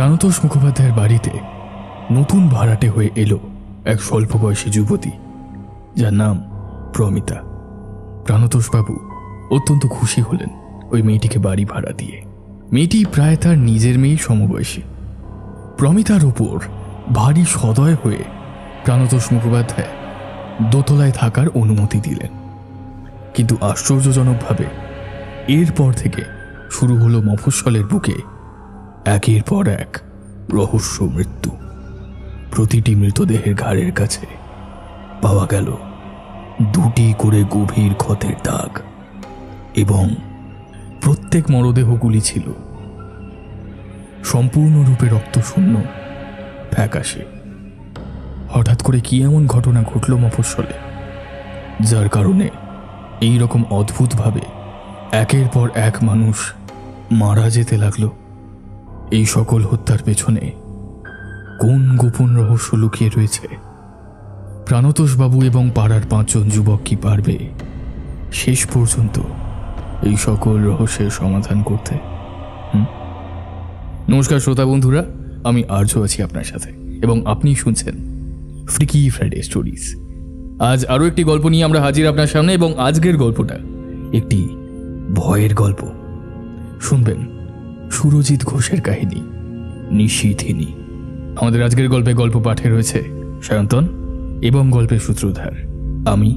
প্রাণতোষ মুখোপাধ্যায়ের বাড়িতে নতুন ভাড়াটে হয়ে এলো এক স্বল্প বয়সী যুবতী, যার নাম প্রমিতা। প্রাণতোষবাবু অত্যন্ত খুশি হলেন ওই মেয়েটিকে বাড়ি ভাড়া দিয়ে। মেয়েটি প্রায় তার নিজের মেয়ের সমবয়সী। প্রমিতার ওপর ভারী সদয় হয়ে প্রাণতোষ মুখোপাধ্যায় দোতলায় থাকার অনুমতি দিলেন। কিন্তু আশ্চর্যজনকভাবে এরপর থেকে শুরু হলো মফস্বলের বুকে একের পর এক রহস্য মৃত্যু। প্রতিটি মৃতদেহের ঘাড়ের কাছে পাওয়া গেল 2টি করে গভীর ক্ষতের দাগ, এবং প্রত্যেক মরদেহগুলি ছিল সম্পূর্ণরূপে রক্তশূন্য, ফ্যাকাশে। হঠাৎ করে কি এমন ঘটনা ঘটল মফস্বলে, যার কারণে এই রকম অদ্ভুতভাবে একের পর এক মানুষ মারা যেতে লাগলো? এই সকল হত্যার পেছনে কোন গোপন রহস্য লুকিয়ে রয়েছে? প্রাণতোষবাবু এবং পাড়ার 5 জন যুবক কি পারবে শেষ পর্যন্ত এই সকল রহস্যের সমাধান করতে? নমস্কার শ্রোতা বন্ধুরা, আমি আর্য আছি আপনার সাথে, এবং আপনি শুনছেন ফ্রিকি ফ্রাইডে স্টোরিজ। আজ আরও একটি গল্প নিয়ে আমরা হাজির আপনার সামনে, এবং আজকের গল্পটা একটি ভয়ের গল্প। শুনবেন সুরজিৎ ঘোষের কাহিনী নিশীথিনী। আমাদের আজকের গল্পে গল্প পাঠে রয়েছে সায়ন্তন, এবং গল্পের সূত্রধার আমি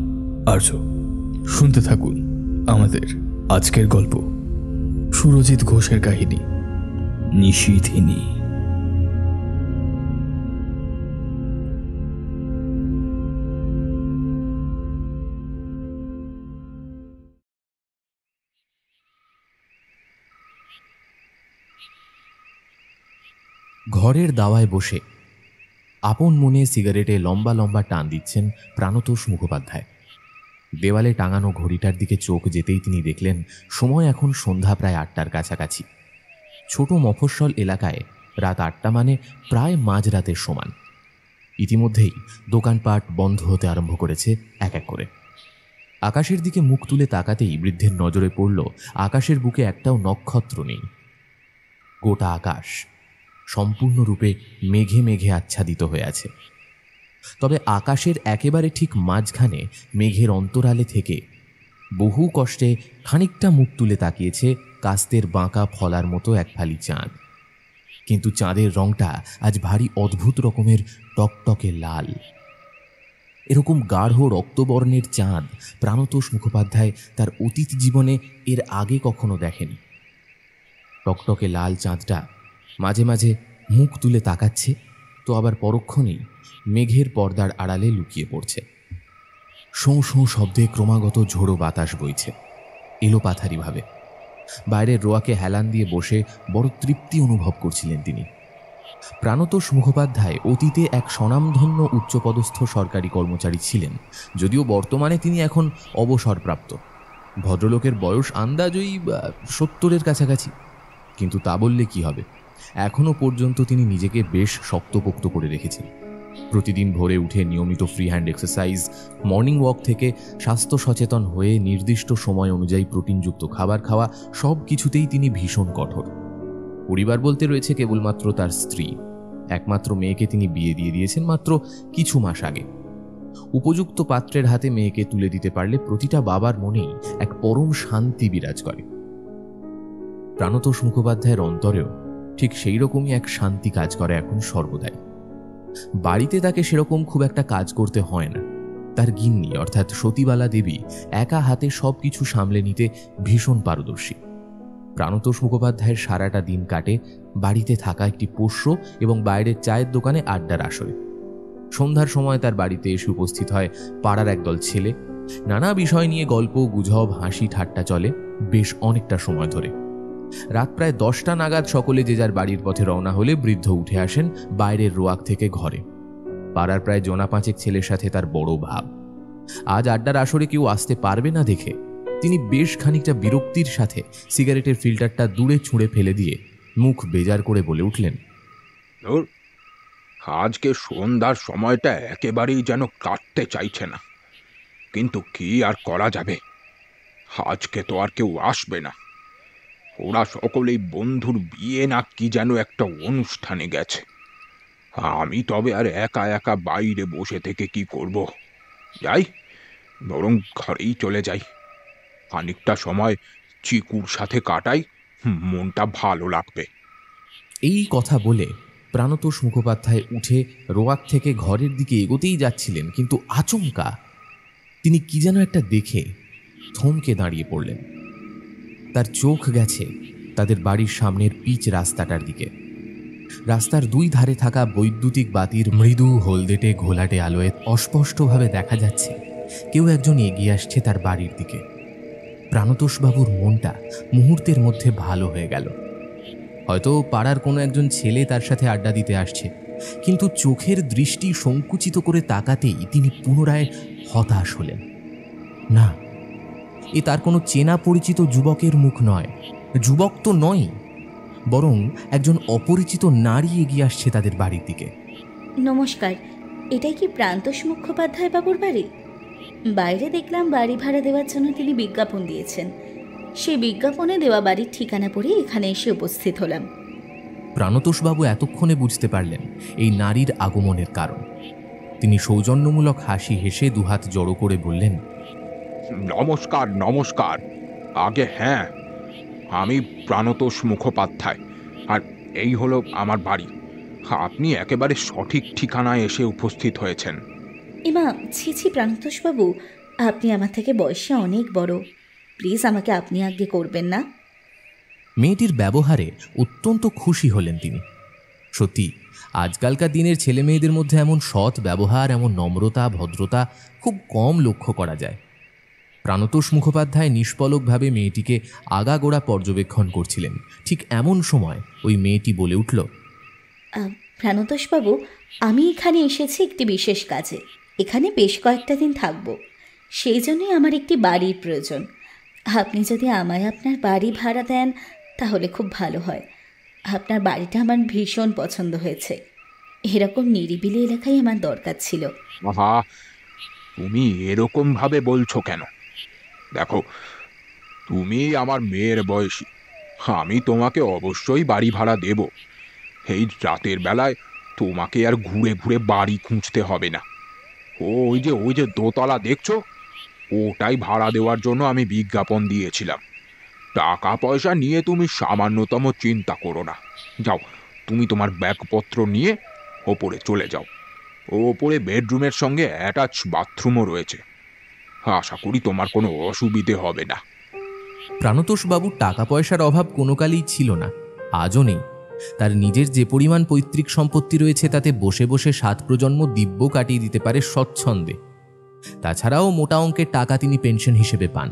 আর্য। শুনতে থাকুন আমাদের আজকের গল্প, সুরজিৎ ঘোষের কাহিনী নিশীথিনী। ঘরের দাওয়ায় বসে আপন মনে সিগারেটে লম্বা লম্বা টান দিচ্ছেন প্রাণতোষ মুখোপাধ্যায়। দেওয়ালে টাঙানো ঘড়িটার দিকে চোখ যেতেই তিনি দেখলেন সময় এখন সন্ধ্যা প্রায় 8টার কাছাকাছি। ছোট মফস্বল এলাকায় রাত 8টা মানে প্রায় মাঝরাতের সমান। ইতিমধ্যেই দোকানপাট বন্ধ হতে আরম্ভ করেছে এক এক করে। আকাশের দিকে মুখ তুলে তাকাতেই বৃদ্ধের নজরে পড়ল আকাশের বুকে একটাও নক্ষত্র নেই। গোটা আকাশ সম্পূর্ণরূপে মেঘে মেঘে আচ্ছাদিত হয়ে আছে। তবে আকাশের একেবারে ঠিক মাঝখানে মেঘের অন্তরালে থেকে বহু কষ্টে খানিকটা মুখ তুলে তাকিয়েছে কাস্তের বাঁকা ফলার মতো এক ফালি চাঁদ। কিন্তু চাঁদের রংটা আজ ভারী অদ্ভুত রকমের টকটকে লাল। এরকম গাঢ় রক্তবর্ণের চাঁদ প্রাণতোষ মুখোপাধ্যায় তার অতীত জীবনে এর আগে কখনো দেখেনি। টকটকে লাল চাঁদটা মাঝে মাঝে মুখ তুলে তাকাচ্ছে, তো আবার পরক্ষণেই মেঘের পর্দার আড়ালে লুকিয়ে পড়ছে। শোঁ শোঁ শব্দে ক্রমাগত ঝোড়ো বাতাস বইছে এলোপাথারিভাবে। বাইরের রোয়াকে হেলান দিয়ে বসে বড় তৃপ্তি অনুভব করছিলেন তিনি। প্রাণতোষ মুখোপাধ্যায় অতীতে এক স্বনামধন্য উচ্চপদস্থ সরকারি কর্মচারী ছিলেন, যদিও বর্তমানে তিনি এখন অবসরপ্রাপ্ত। ভদ্রলোকের বয়স আন্দাজই 70-এর কাছাকাছি। কিন্তু তা বললে কি হবে, এখনো পর্যন্ত তিনি নিজেকে বেশ শক্তপোক্ত করে রেখেছেন। প্রতিদিন ভোরে উঠে নিয়মিত free hand exercise, morning walk থেকে স্বাস্থ্য সচেতন হয়ে নির্দিষ্ট সময় অনুযায়ী প্রোটিনযুক্ত খাবার খাওয়া, সব কিছুতেই তিনি ভীষণ কঠোর। পরিবার বলতে রয়েছে কেবলমাত্র তার স্ত্রী। একমাত্র মেয়েকে তিনি বিয়ে দিয়ে দিয়েছেন মাত্র কিছু মাস আগে। উপযুক্ত পাত্রের হাতে মেয়েকে তুলে দিতে পারলে প্রতিটা বাবার মনেই এক পরম শান্তি বিরাজ করে। প্রাণতোষ মুখোপাধ্যায়ের অন্তরেও ঠিক সেই রকমই এক শান্তি কাজ করে এখন সর্বদাই। বাড়িতে তাকে সেরকম খুব একটা কাজ করতে হয় না। তার গিন্নি অর্থাৎ সতীবালা দেবী একা হাতে সব কিছু সামলে নিতে ভীষণ পারদর্শী। প্রাণতোষ মুখোপাধ্যায়ের সারাটা দিন কাটে বাড়িতে থাকা একটি পোষ্য এবং বাইরের চায়ের দোকানে আড্ডার আসরে। সন্ধ্যার সময় তার বাড়িতে এসে উপস্থিত হয় পাড়ার একদল ছেলে। নানা বিষয় নিয়ে গল্প গুজব হাসি ঠাট্টা চলে বেশ অনেকটা সময় ধরে। রাত প্রায় 10টা নাগাদ সকলে যে যার বাড়ির পথে রওনা হলে বৃদ্ধ উঠে আসেন বাইরের রোয়াক থেকে ঘরে। পাড়ার প্রায় জনা 5 ছেলের সাথে তার বড় ভাব। আজ আড্ডার আসরে কেউ আসতে পারবে না দেখে তিনি বেশ খানিকটা বিরক্তির সাথে সিগারেটের ফিল্টারটা দূরে ছুঁড়ে ফেলে দিয়ে মুখ বেজার করে বলে উঠলেন, আজকে সন্ধ্যার সময়টা একেবারেই যেন কাটতে চাইছে না, কিন্তু কি আর করা যাবে, আজকে তো আর কেউ আসবে না। ওরা সকলেই বন্ধুর বিয়ে না কি যেন একটা অনুষ্ঠানে গেছে। আমি তবে আর একা একা বাইরে বসে থেকে কি করব? যাই, বরং ঘরেই চলে যাই, খানিকটা সময় চিকুর সাথে কাটাই, মনটা ভালো লাগবে। এই কথা বলে প্রাণতোষ মুখোপাধ্যায় উঠে রোয়াক থেকে ঘরের দিকে এগোতেই যাচ্ছিলেন, কিন্তু আচমকা তিনি কি যেন একটা দেখে থমকে দাঁড়িয়ে পড়লেন। তার চোখ গেছে তাদের বাড়ির সামনের পিচ রাস্তাটার দিকে। রাস্তার দুই ধারে থাকা বৈদ্যুতিক বাতির মৃদু হলদেটে ঘোলাটে আলোয় অস্পষ্টভাবে দেখা যাচ্ছে কেউ একজন এগিয়ে আসছে তার বাড়ির দিকে। প্রাণতোষবাবুর মনটা মুহূর্তের মধ্যে ভালো হয়ে গেল। হয়তো পাড়ার কোনো একজন ছেলে তার সাথে আড্ডা দিতে আসছে, কিন্তু চোখের দৃষ্টি সংকুচিত করে তাকাতেই তিনি পুনরায় হতাশ হলেন। না, এ তার কোনো চেনা পরিচিত যুবকের মুখ নয়, যুবক তো নয়, বরং একজন অপরিচিত নারী এগিয়ে আসছে তাদের বাড়ির দিকে। নমস্কার, এটাই কি প্রান্তোষ মুখোপাধ্যায় বাবুর বাড়ি? বাইরে দেখলাম বাড়ি ভাড়া দেওয়ার জন্য তিনি বিজ্ঞাপন দিয়েছেন। সেই বিজ্ঞাপনে দেওয়া বাড়ির ঠিকানা পড়ে এখানে এসে উপস্থিত হলাম। প্রাণতোষবাবু এতক্ষণে বুঝতে পারলেন এই নারীর আগমনের কারণ। তিনি সৌজন্যমূলক হাসি হেসে দুহাত জড়ো করে বললেন, নমস্কার নমস্কার। আগে হ্যাঁ, আমি প্রাণতোষ মুখোপাধ্যায়, আর এই হলো আমার বাড়ি। আপনি একেবারে সঠিক ঠিকানায় এসে উপস্থিত হয়েছেন। এমা, ছি ছি প্রান্তোষবাবু, আপনি আমার থেকে বয়সে অনেক বড়, প্লিজ আমাকে আপনি আজ্ঞে করবেন না। মেয়েটির ব্যবহারে অত্যন্ত খুশি হলেন তিনি। সত্যি আজকালকার দিনের ছেলে মেয়েদের মধ্যে এমন সৎ ব্যবহার, এমন নম্রতা, ভদ্রতা খুব কম লক্ষ্য করা যায়। প্রাণতোষ মুখোপাধ্যায় নিষ্পলকভাবে মেয়েটিকে আগাগোড়া পর্যবেক্ষণ করছিলেন। ঠিক এমন সময় ওই মেয়েটি বলে উঠল, প্রাণতোষবাবু, আমি এখানে এসেছি একটি বিশেষ কাজে। এখানে বেশ কয়েকটা দিন থাকব, সেই জন্যই আমার একটি বাড়ির প্রয়োজন। আপনি যদি আমায় আপনার বাড়ি ভাড়া দেন তাহলে খুব ভালো হয়। আপনার বাড়িটা আমার ভীষণ পছন্দ হয়েছে। এরকম নিরিবিলি এলাকায় আমার দরকার ছিল। আহা, তুমি এরকম ভাবে বলছো কেন? দেখো, তুমি আমার মেয়ের বয়সী, আমি তোমাকে অবশ্যই বাড়ি ভাড়া দেব। এই রাতের বেলায় তোমাকে আর ঘুরে ঘুরে বাড়ি খুঁজতে হবে না। ওই যে দোতলা দেখছো, ওটাই ভাড়া দেওয়ার জন্য আমি বিজ্ঞাপন দিয়েছিলাম। টাকা পয়সা নিয়ে তুমি সামান্যতম চিন্তা করো না। যাও, তুমি তোমার ব্যাগপত্র নিয়ে ওপরে চলে যাও। ওপরে বেডরুমের সঙ্গে অ্যাটাচ বাথরুমও রয়েছে। আশা করি তোমার কোনো অসুবিধে হবে না। প্রাণতোষবাবুর টাকা পয়সার অভাব কোনো কালেই ছিল না, আজও নেই। তার নিজের যে পরিমাণ পৈতৃক সম্পত্তি রয়েছে তাতে বসে বসে 7 প্রজন্ম দিব্য কাটিয়ে দিতে পারে স্বচ্ছন্দে। তাছাড়াও মোটা অঙ্কের টাকা তিনি পেনশন হিসেবে পান।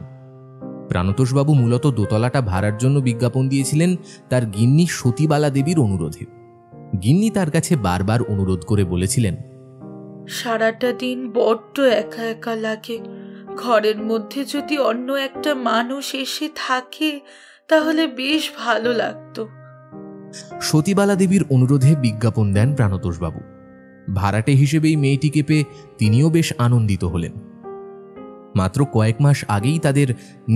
প্রাণতোষবাবু মূলত দোতলাটা ভাড়ার জন্য বিজ্ঞাপন দিয়েছিলেন তার গিন্নি সতীবালা দেবীর অনুরোধে। গিন্নি তার কাছে বারবার অনুরোধ করে বলেছিলেন, সারাটা দিন বড্ড একা একা লাগে, ঘরের মধ্যে যদি অন্য একটা মানুষ এসে থাকে তাহলে বেশ ভালো লাগতো। সতীবালা দেবীর অনুরোধে বিজ্ঞাপন দেন প্রাণতোষবাবু। ভাড়াটে হিসেবেই মেয়েটিকে পেয়ে তিনিও বেশ আনন্দিত হলেন। মাত্র কয়েক মাস আগেই তাদের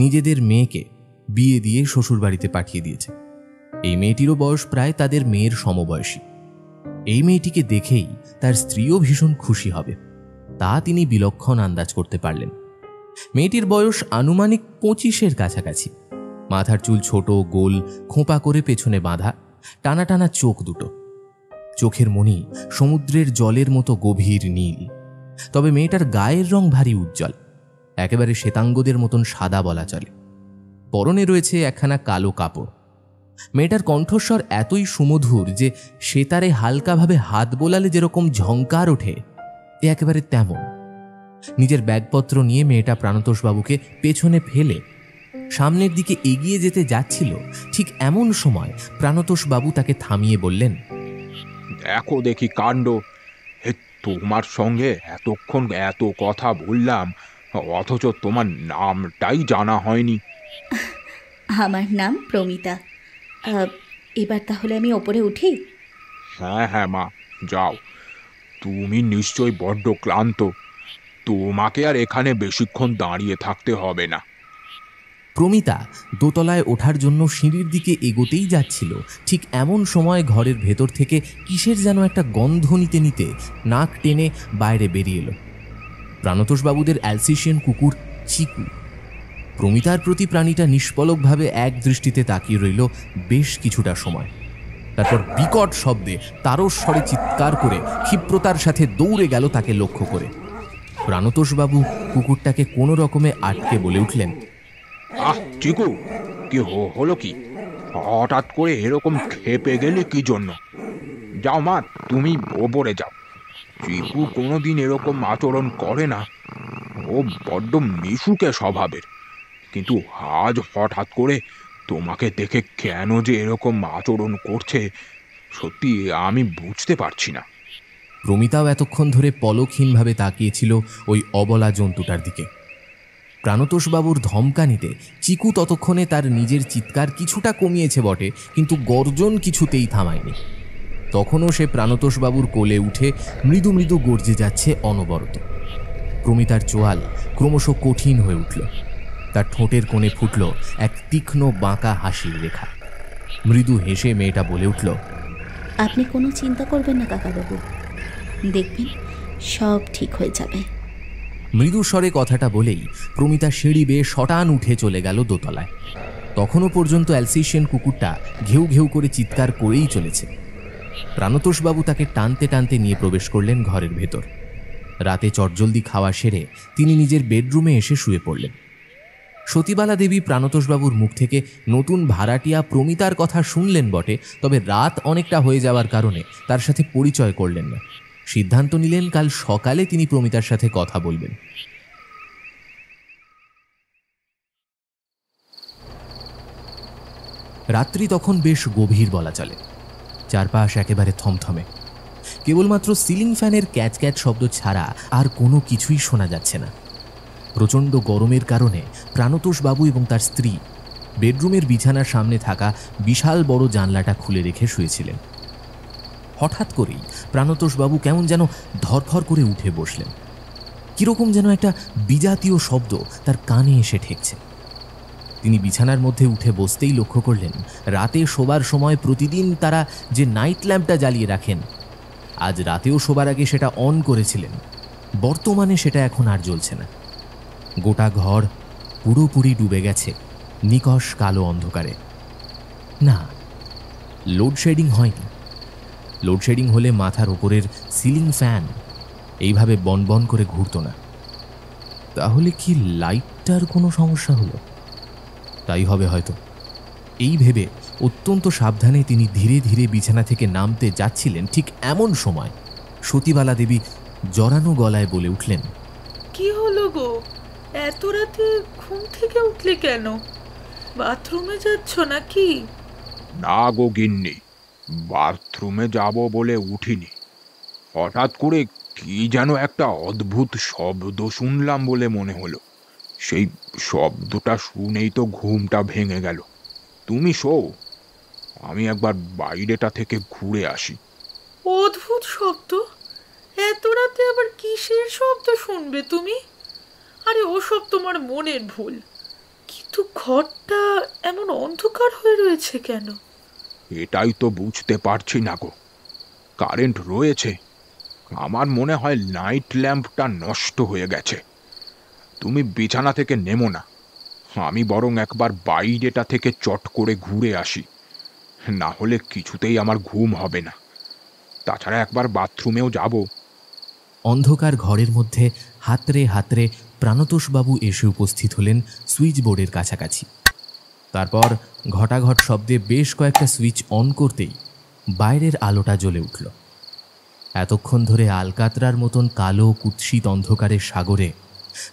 নিজেদের মেয়েকে বিয়ে দিয়ে শ্বশুরবাড়িতে পাঠিয়ে দিয়েছে। এই মেয়েটিরও বয়স প্রায় তাদের মেয়ের সমবয়সী। এই মেয়েটিকে দেখেই তার স্ত্রীও ভীষণ খুশি হবে, তা তিনি বিলক্ষণ আন্দাজ করতে পারলেন। মেয়েটির বয়স আনুমানিক 25-এর কাছাকাছি। মাথার চুল ছোট, গোল, খোঁপা করে পেছনে বাঁধা, টানা টানা চোখ দুটো। চোখের মণি সমুদ্রের জলের মতো গভীর নীল। তবে মেয়েটার গায়ের রং ভারী উজ্জ্বল, একেবারে শ্বেতাঙ্গদের মতন সাদা বলা চলে। পরনে রয়েছে একখানা কালো কাপড়। মেয়েটার কণ্ঠস্বর এতই সুমধুর যে সেতারে হালকাভাবে হাত বোলালে যেরকম ঝংকার ওঠে, এ একেবারে তেমন। নিজের ব্যাগপত্র নিয়ে মেয়েটা প্রাণতোষবাবুকে পেছনে ফেলে সামনের দিকে এগিয়ে যেতে যাচ্ছিল। ঠিক এমন সময় প্রাণতোষবাবু তাকে থামিয়ে বললেন, দেখো দেখি কাণ্ড, তোমার সঙ্গে এতক্ষণ এত কথা বললাম, অথচ তোমার নামটাই জানা হয়নি। আমার নাম প্রমিতা। এবার তাহলে আমি ওপরে উঠি? হ্যাঁ হ্যাঁ মা, যাও। তুমি নিশ্চয়ই বড্ড ক্লান্ত, তোমাকে আর এখানে বেশিক্ষণ দাঁড়িয়ে থাকতে হবে না। প্রমিতা দোতলায় ওঠার জন্য সিঁড়ির দিকে এগোতেই যাচ্ছিল, ঠিক এমন সময় ঘরের ভেতর থেকে কিসের যেন একটা গন্ধ নিতে নিতে নাক টেনে বাইরে বেরিয়ে এলো প্রাণতোষবাবুদের অ্যালসেশিয়ান কুকুর চিকু। প্রমিতার প্রতি প্রাণীটা নিষ্পলকভাবে এক দৃষ্টিতে তাকিয়ে রইল বেশ কিছুটা সময়। তারপর বিকট শব্দে তারস্বরে চিৎকার করে ক্ষিপ্রতার সাথে দৌড়ে গেল তাকে লক্ষ্য করে। প্রাণতোষবাবু কুকুরটাকে কোনো রকমে আটকে বলে উঠলেন, আহ চিকু, কি হলো কি? হঠাৎ করে এরকম খেপে গেলে কি জন্য? যাও মা, তুমি ওপরে যাও। চিকু কোনোদিন এরকম আচরণ করে না, ও বড্ড মিশুকে স্বভাবের, কিন্তু আজ হঠাৎ করে তোমাকে দেখে কেন যে এরকম আচরণ করছে সত্যি আমি বুঝতে পারছি না। প্রমিতাও এতক্ষণ ধরে পলকহীনভাবে তাকিয়েছিল ওই অবলা জন্তুটার দিকে। প্রাণতোষবাবুর ধমকানিতে চিকু ততক্ষণে তার নিজের চিৎকার কিছুটা কমিয়েছে বটে, কিন্তু গর্জন কিছুতেই থামায়নি। তখনও সে প্রাণতোষবাবুর কোলে উঠে মৃদু মৃদু গর্জে যাচ্ছে অনবরত। প্রমিতার চোয়াল ক্রমশ কঠিন হয়ে উঠল, তার ঠোঁটের কোণে ফুটল এক তীক্ষ্ণ বাঁকা হাসির রেখা। মৃদু হেসে মেয়েটা বলে উঠল, আপনি কোনো চিন্তা করবেন না কাকাবাবু, দেখবেন সব ঠিক হয়ে যাবে। মৃদু স্বরে কথাটা বলেই প্রমিতা সিঁড়ি বেয়ে শটান উঠে চলে গেল দোতলায়। তখনও পর্যন্ত অ্যালসেশিয়ান কুকুরটা ঘেউ ঘেউ করে চিৎকার করেই চলেছে। প্রাণতোষবাবু তাকে টানতে টানতে নিয়ে প্রবেশ করলেন ঘরের ভেতর। রাতে চটজলদি খাওয়া সেরে তিনি নিজের বেডরুমে এসে শুয়ে পড়লেন। সতীবালা দেবী প্রাণতোষবাবুর মুখ থেকে নতুন ভাড়াটিয়া প্রমিতার কথা শুনলেন বটে, তবে রাত অনেকটা হয়ে যাওয়ার কারণে তার সাথে পরিচয় করলেন না। সিদ্ধান্ত নিলেন কাল সকালে তিনি প্রমিতার সাথে কথা বলবেন। রাত্রি তখন বেশ গভীর বলা চলে। চারপাশ একেবারে থমথমে, কেবলমাত্র সিলিং ফ্যানের ক্যাচ ক্যাচ শব্দ ছাড়া আর কোনো কিছুই শোনা যাচ্ছে না। প্রচণ্ড গরমের কারণে প্রাণতোষবাবু এবং তার স্ত্রী বেডরুমের বিছানার সামনে থাকা বিশাল বড় জানলাটা খুলে রেখে শুয়েছিলেন। হঠাৎ করেই প্রাণতোষবাবু কেমন যেন ধরফর করে উঠে বসলেন। কিরকম যেন একটা বিজাতীয় শব্দ তার কানে এসে ঠেকছে। তিনি বিছানার মধ্যে উঠে বসতেই লক্ষ্য করলেন রাতে শোবার সময় প্রতিদিন তারা যে নাইট ল্যাম্পটা জ্বালিয়ে রাখেন, আজ রাতেও শোবার আগে সেটা অন করেছিলেন। বর্তমানে সেটা এখন আর জ্বলছে না। গোটা ঘর পুরোপুরি ডুবে গেছে নিকষ কালো অন্ধকারে। না, লোডশেডিং হয়নি। লোডশেডিং হলে মাথার ওপরের সিলিং ফ্যান এইভাবে বনবন করে ঘুরত না। তাহলে কি লাইটটার কোনো সমস্যা হলো? তাই হবে হয়তো। এই ভেবে অত্যন্ত সাবধানে তিনি ধীরে ধীরে বিছানা থেকে নামতে যাচ্ছিলেন, ঠিক এমন সময় সতীবালা দেবী জড়ানো গলায় বলে উঠলেন, কি হলো গো, এত রাতে ঘুম থেকে উঠলে কেন? বাথরুমে যাচ্ছ নাকি? না গো গিন্নি, বাথরুমে যাব বলে উঠিনি। হঠাৎ করে কি যেন একটা অদ্ভুত শব্দ শুনলাম বলে মনে হলো। সেই শব্দটা শুনেই তো ঘুমটা ভেঙে গেল। তুমি শোও, আমি একবার বাইরেটা থেকে ঘুরে আসি। অদ্ভুত শব্দ? এত রাতে আবার কিসের শব্দ শুনবে তুমি? আরে ওসব তোমার মনের ভুল। কিন্তু ঘরটা এমন অন্ধকার হয়ে রয়েছে কেন? এটাই তো বুঝতে পারছি না গো। কারেন্ট রয়েছে, আমার মনে হয় নাইট ল্যাম্পটা নষ্ট হয়ে গেছে। তুমি বিছানা থেকে নেমো না, আমি বরং একবার বাইরেটা থেকে চট করে ঘুরে আসি, না হলে কিছুতেই আমার ঘুম হবে না। তাছাড়া একবার বাথরুমেও যাব। অন্ধকার ঘরের মধ্যে হাতড়ে হাতড়ে প্রাণতোষবাবু এসে উপস্থিত হলেন সুইচ বোর্ডের কাছাকাছি। তারপর ঘটাঘট শব্দে বেশ কয়েকটা সুইচ অন করতেই বাইরের আলোটা জ্বলে উঠল। এতক্ষণ ধরে আলকাতরার মতন কালো কুৎসিত অন্ধকারের সাগরে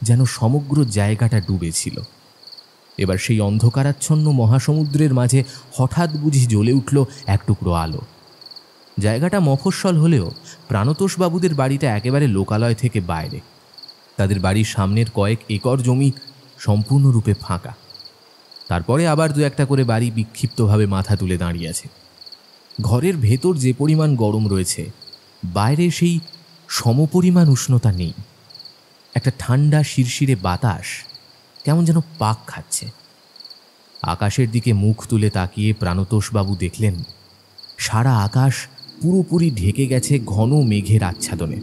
যেন সমগ্র জায়গাটা ডুবেছিল। এবার সেই অন্ধকারাচ্ছন্ন মহাসমুদ্রের মাঝে হঠাৎ বুঝি জ্বলে উঠল এক টুকরো আলো। জায়গাটা মফস্বল হলেও প্রাণতোষবাবুদের বাড়িটা একেবারে লোকালয় থেকে বাইরে। তাদের বাড়ির সামনের কয়েক একর জমি সম্পূর্ণরূপে ফাঁকা। তারপরে আবার দু একটা করে বাড়ি বিক্ষিপ্তভাবে মাথা তুলে দাঁড়িয়ে আছে। ঘরের ভেতর যে পরিমাণ গরম রয়েছে, বাইরে সেই সমপরিমাণ উষ্ণতা নেই। একটা ঠান্ডা শিরশিরে বাতাস কেমন যেন পাক খাচ্ছে। আকাশের দিকে মুখ তুলে তাকিয়ে প্রাণতোষবাবু দেখলেন সারা আকাশ পুরোপুরি ঢেকে গেছে ঘন মেঘের আচ্ছাদনে।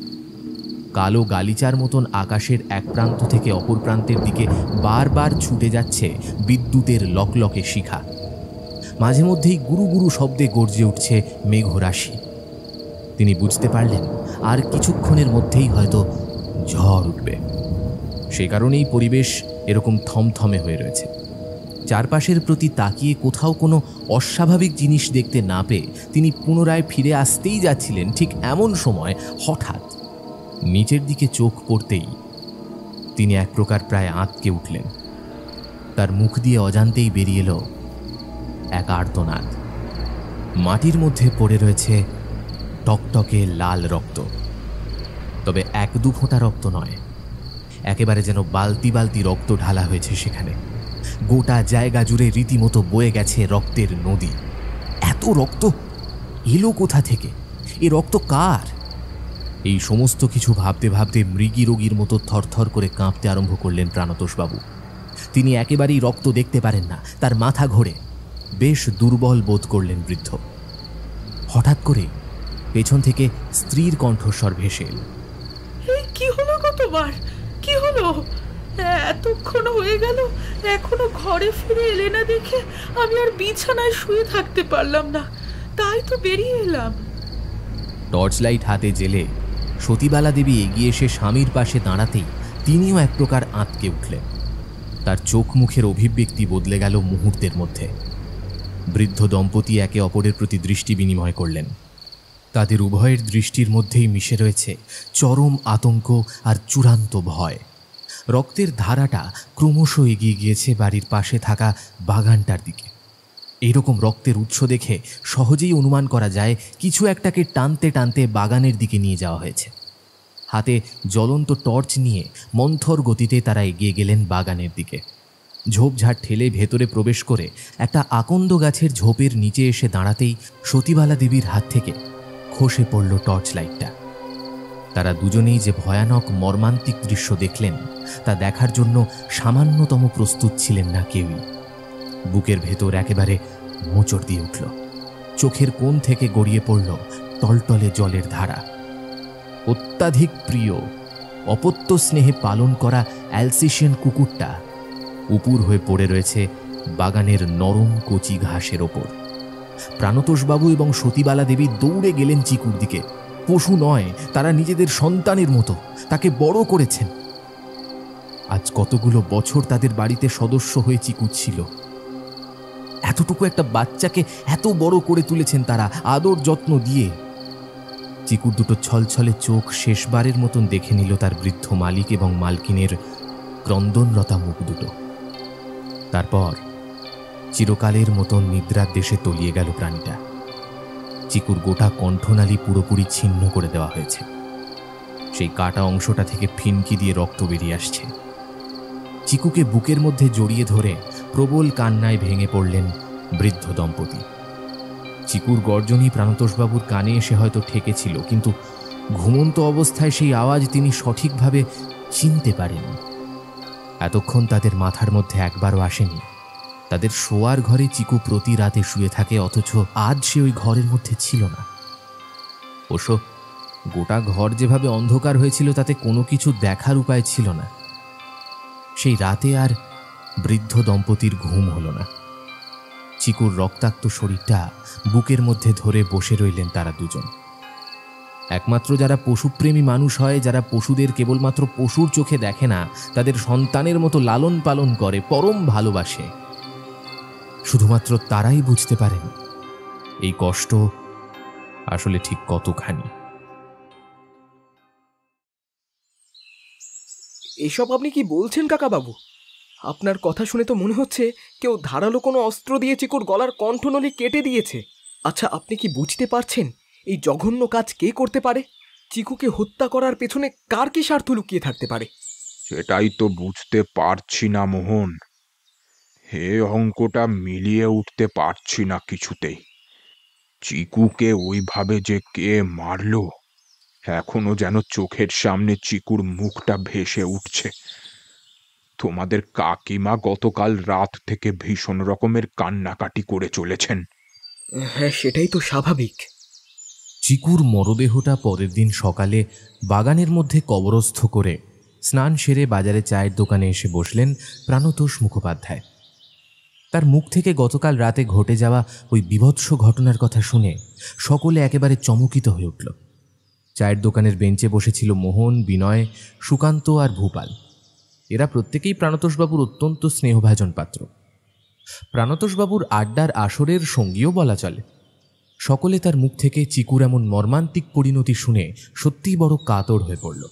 কালো গালিচার মতন আকাশের এক প্রান্ত থেকে অপর প্রান্তের দিকে বারবার ছুটে যাচ্ছে বিদ্যুতের লকলকে শিখা। মাঝে মধ্যেই গুরু গুরু শব্দে গর্জে উঠছে মেঘরাশি। তিনি বুঝতে পারলেন আর কিছুক্ষণের মধ্যেই হয়তো ঝড় উঠবে। সে কারণেই পরিবেশ এরকম থমথমে হয়ে রয়েছে। চারপাশের প্রতি তাকিয়ে কোথাও কোনো অস্বাভাবিক জিনিস দেখতে না পেয়ে তিনি পুনরায় ফিরে আসতেই যাচ্ছিলেন, ঠিক এমন সময় হঠাৎ নিচের দিকে চোখ পড়তেই তিনি এক প্রকার প্রায় আঁতকে উঠলেন। তার মুখ দিয়ে অজান্তেই বেরিয়ে এলো এক আর্তনাদ। মাটির মধ্যে পড়ে রয়েছে টকটকে লাল রক্ত, তবে এক দু ফোঁটা রক্ত নয়, একেবারে যেন বালতি বালতি রক্ত ঢালা হয়েছে সেখানে। গোটা জায়গা জুড়ে রীতিমতো বয়ে গেছে রক্তের নদী। এত রক্ত এলো কোথা থেকে? এ রক্ত কার? এই সমস্ত কিছু ভাবতে ভাবতে মৃগী রোগীর মতো থরথর করে কাঁপতে আরম্ভ করলেন প্রাণতোষবাবু। তিনি একেবারেই রক্ত দেখতে পারেন না, তার মাথা ঘোরে, বেশ দুর্বল বোধ করলেন বৃদ্ধ। হঠাৎ করে পেছন থেকে স্ত্রীর কণ্ঠস্বর ভেসে এল। কি হলো গো তোমার? কি হলো? এতক্ষণ হয়ে গেল, এখনো ঘরে ফিরে এলে না দেখে আমি আর বিছানায় শুয়ে থাকতে পারলাম না, তাই তো বেরিয়ে এলাম। টর্চ লাইট হাতে জেলে সতীবালা দেবী এগিয়ে এসে স্বামীর পাশে দাঁড়াতেই তিনিও এক প্রকার আঁতকে উঠলেন। তার চোখ মুখের অভিব্যক্তি বদলে গেল মুহূর্তের মধ্যে। বৃদ্ধ দম্পতি একে অপরের প্রতি দৃষ্টি বিনিময় করলেন। তাদের উভয়ের দৃষ্টির মধ্যেই মিশে রয়েছে চরম আতঙ্ক আর চূড়ান্ত ভয়। রক্তের ধারাটা ক্রমশ এগিয়ে গিয়েছে বাড়ির পাশে থাকা বাগানটার দিকে। এইরকম রক্তের উৎস দেখে সহজেই অনুমান করা যায় কিছু একটাকে টানতে টানতে বাগানের দিকে নিয়ে যাওয়া হয়েছে। হাতে জ্বলন্ত টর্চ নিয়ে মন্থর গতিতে তারা এগিয়ে গেলেন বাগানের দিকে। ঝোপঝাড় ঠেলে ভেতরে প্রবেশ করে একটা আকন্দ গাছের ঝোপের নিচে এসে দাঁড়াতেই সতীবালা দেবীর হাত থেকে খসে পড়ল টর্চ লাইটটা। তারা দুজনেই যে ভয়ানক মর্মান্তিক দৃশ্য দেখলেন তা দেখার জন্য সামান্যতম প্রস্তুত ছিলেন না কেউই। বুকের ভেতর একেবারে মোচড় দিয়ে উঠল। চোখের কোণ থেকে গড়িয়ে পড়ল টলটলে জলের ধারা। অত্যাধিক প্রিয় অপত্য স্নেহে পালন করা অ্যালসেশিয়ান কুকুরটা উপুর হয়ে পড়ে রয়েছে বাগানের নরম কচি ঘাসের ওপর। প্রাণতোষবাবু এবং সতীবালা দেবী দৌড়ে গেলেন চিকুর দিকে। পশু নয়, তারা নিজেদের সন্তানের মতো তাকে বড় করেছেন। আজ কতগুলো বছর তাদের বাড়িতে সদস্য হয়ে চিকু ছিল। এতটুকু একটা বাচ্চাকে এত বড় করে তুলেছেন তারা আদর যত্ন দিয়ে। চিকুর দুটো ছলছলে চোখ শেষবারের মতন দেখে নিল তার বৃদ্ধ মালিক এবং মালকিনের ক্রন্দনরতা মুখ দুটো। তারপর চিরকালের মতন নিদ্রার দেশে তলিয়ে গেল প্রাণীটা। চিকুর গোটা কণ্ঠনালী পুরোপুরি ছিন্ন করে দেওয়া হয়েছে। সেই কাটা অংশটা থেকে ফিনকি দিয়ে রক্ত বেরিয়ে আসছে। চিকুকে বুকের মধ্যে জড়িয়ে ধরে প্রবল কান্নায় ভেঙে পড়লেন বৃদ্ধ দম্পতি। চিকুর গর্জনই প্রাণতোষবাবুর কানে এসে হয়তো ঠেকেছিল, কিন্তু ঘুমন্ত অবস্থায় সেই আওয়াজ তিনি সঠিকভাবে চিনতে পারেননি। এতক্ষণ তাদের মাথার মধ্যে একবারও আসেনি তাদের শোয়ার ঘরে চিকু প্রতি রাতে শুয়ে থাকে, অথচ আজ সে ওই ঘরের মধ্যে ছিল না। অবশ্য গোটা ঘর যেভাবে অন্ধকার হয়েছিল তাতে কোনো কিছু দেখার উপায় ছিল না। সেই রাতে আর বৃদ্ধ দম্পতির ঘুম হলো না। চিকুর রক্তাক্ত শরীরটা বুকের মধ্যে ধরে বসে রইলেন তারা দুজন। একমাত্র যারা পশুপ্রেমী মানুষ হয়, যারা পশুদের কেবলমাত্র পশুর চোখে দেখে না, তাদের সন্তানের মতো লালন পালন করে, পরম ভালোবাসে, শুধুমাত্র তারাই বুঝতে পারেন এই কষ্ট আসলে ঠিক কতখানি। এসব আপনি কি বলছেন কাকাবাবু? আপনার কথা শুনে তো মনে হচ্ছে কেউ ধারালো কোনো অস্ত্র দিয়ে চিকুর গলার কণ্ঠনলী কেটে দিয়েছে। আচ্ছা, আপনি কি বুঝতে পারছেন এই জঘন্য কাজ কে করতে পারে? চিকুকে হত্যা করার পেছনে কার কি স্বার্থ লুকিয়ে থাকতে পারে? সেটাই তো বুঝতে পারছি না মোহন। হে অঙ্কটা মিলিয়ে উঠতে পারছি না কিছুতেই। চিকুকে ওইভাবে যে কে মারলো, এখনো যেন চোখের সামনে চিকুর মুখটা ভেসে উঠছে। তোমাদের কাকিমা গতকাল রাত থেকে ভীষণ রকমের কান্নাকাটি করে চলেছেন। হ্যাঁ, সেটাই তো স্বাভাবিক। চিকুর মরদেহটা পরের দিন সকালে বাগানের মধ্যে কবরস্থ করে স্নান সেরে বাজারে চায়ের দোকানে এসে বসলেন প্রাণতোষ মুখোপাধ্যায়। তার মুখ থেকে গতকাল রাতে ঘটে যাওয়া ওই বীভৎস ঘটনার কথা শুনে সকলে একেবারে চমকিত হয়ে উঠল। চায়ের দোকানের বেঞ্চে বসেছিল মোহন, বিনয়, সুকান্ত আর ভূপাল। এরা প্রত্যেকেই প্রাণতোষবাবুর অত্যন্ত স্নেহভাজন পাত্র। প্রাণতোষবাবুর আড্ডার আসরের সঙ্গীও বলা চলে। সকলে তার মুখ থেকে চিকুর এমন মর্মান্তিক পরিণতি শুনে সত্যিই বড় কাতর হয়ে পড়ল।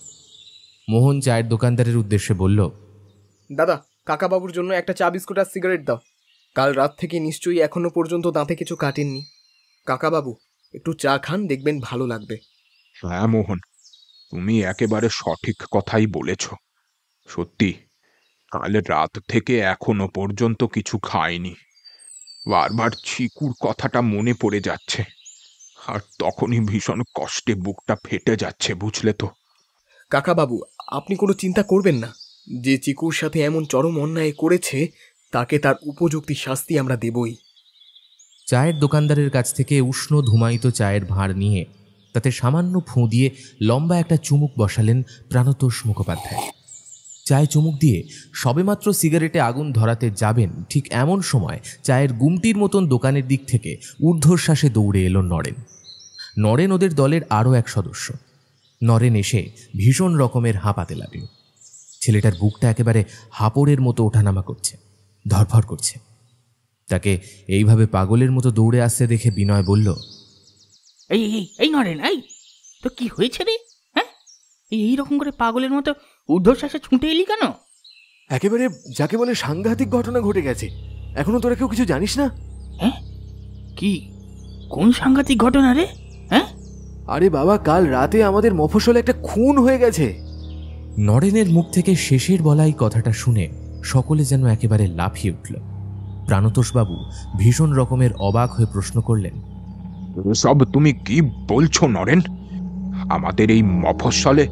মোহন চায়ের দোকানদারের উদ্দেশ্যে বলল, দাদা, কাকাবাবুর জন্য একটা চা বিস্কুট আর সিগারেট দাও। কাল রাত থেকে নিশ্চয়ই এখনো পর্যন্ত দাঁতে কিছু কাটেননি। কাকাবাবু, একটু চা খান, দেখবেন ভালো লাগবে। হ্যাঁ মোহন, তুমি একেবারে সঠিক কথাই বলেছ। সত্যি কাল রাত থেকে এখনো পর্যন্ত কিছু খাইনি। বারবার চিকুর কথাটা মনে পড়ে যাচ্ছে, আর তখনই ভীষণ কষ্টে বুকটা ফেটে যাচ্ছে, বুঝলে তো। কাকাবাবু, আপনি কোনো চিন্তা করবেন না। যে চিকুর সাথে এমন চরম অন্যায় করেছে তাকে তার উপযুক্ত শাস্তি আমরা দেবই। চায়ের দোকানদারের কাছ থেকে উষ্ণ ধুমায়িত চায়ের ভাঁড় নিয়ে তাতে সামান্য ফুঁ দিয়ে লম্বা একটা চুমুক বসালেন প্রাণতোষ মুখোপাধ্যায়। চায়ে চুমুক দিয়ে সবেমাত্র সিগারেটে আগুন ধরাতে যাবেন, ঠিক এমন সময় চায়ের গুমটির মতন দোকানের দিক থেকে ঊর্ধ্বশ্বাসে দৌড়ে এলো নরেন। নরেন ওদের দলের আরও এক সদস্য। নরেন এসে ভীষণ রকমের হাঁপাতে লাগল। ছেলেটার বুকটা একেবারে হাঁপড়ের মতো ওঠানামা করছে, ধরফর করছে। তাকে এইভাবে পাগলের মতো দৌড়ে আসতে দেখে বিনয় বলল, এই এই এই নরেন, এই তো কি হয়েছে রে? হ্যাঁ, এইরকম করে পাগলের মতো ঊর্ধ্বশ্বাসে ছুটে এলি কেন? একেবারে যাকে বলে সাংঘাতিক ঘটনা ঘটে গেছে। এখনো তোরা কেউ কিছু জানিস না? হ্যাঁ, কি কোন সাংঘাতিক ঘটনা রে? হ্যাঁ, আরে বাবা, কাল রাতে আমাদের মফস্বলে একটা খুন হয়ে গেছে। নরেনের মুখ থেকে শেষের বলা এই কথাটা শুনে সকলে যেন একেবারে লাফিয়ে উঠল। প্রাণতোষবাবু ভীষণ রকমের অবাক হয়ে প্রশ্ন করলেন, সব তুমি কি বলছো নরেন? আমাদের এই মফস্বলে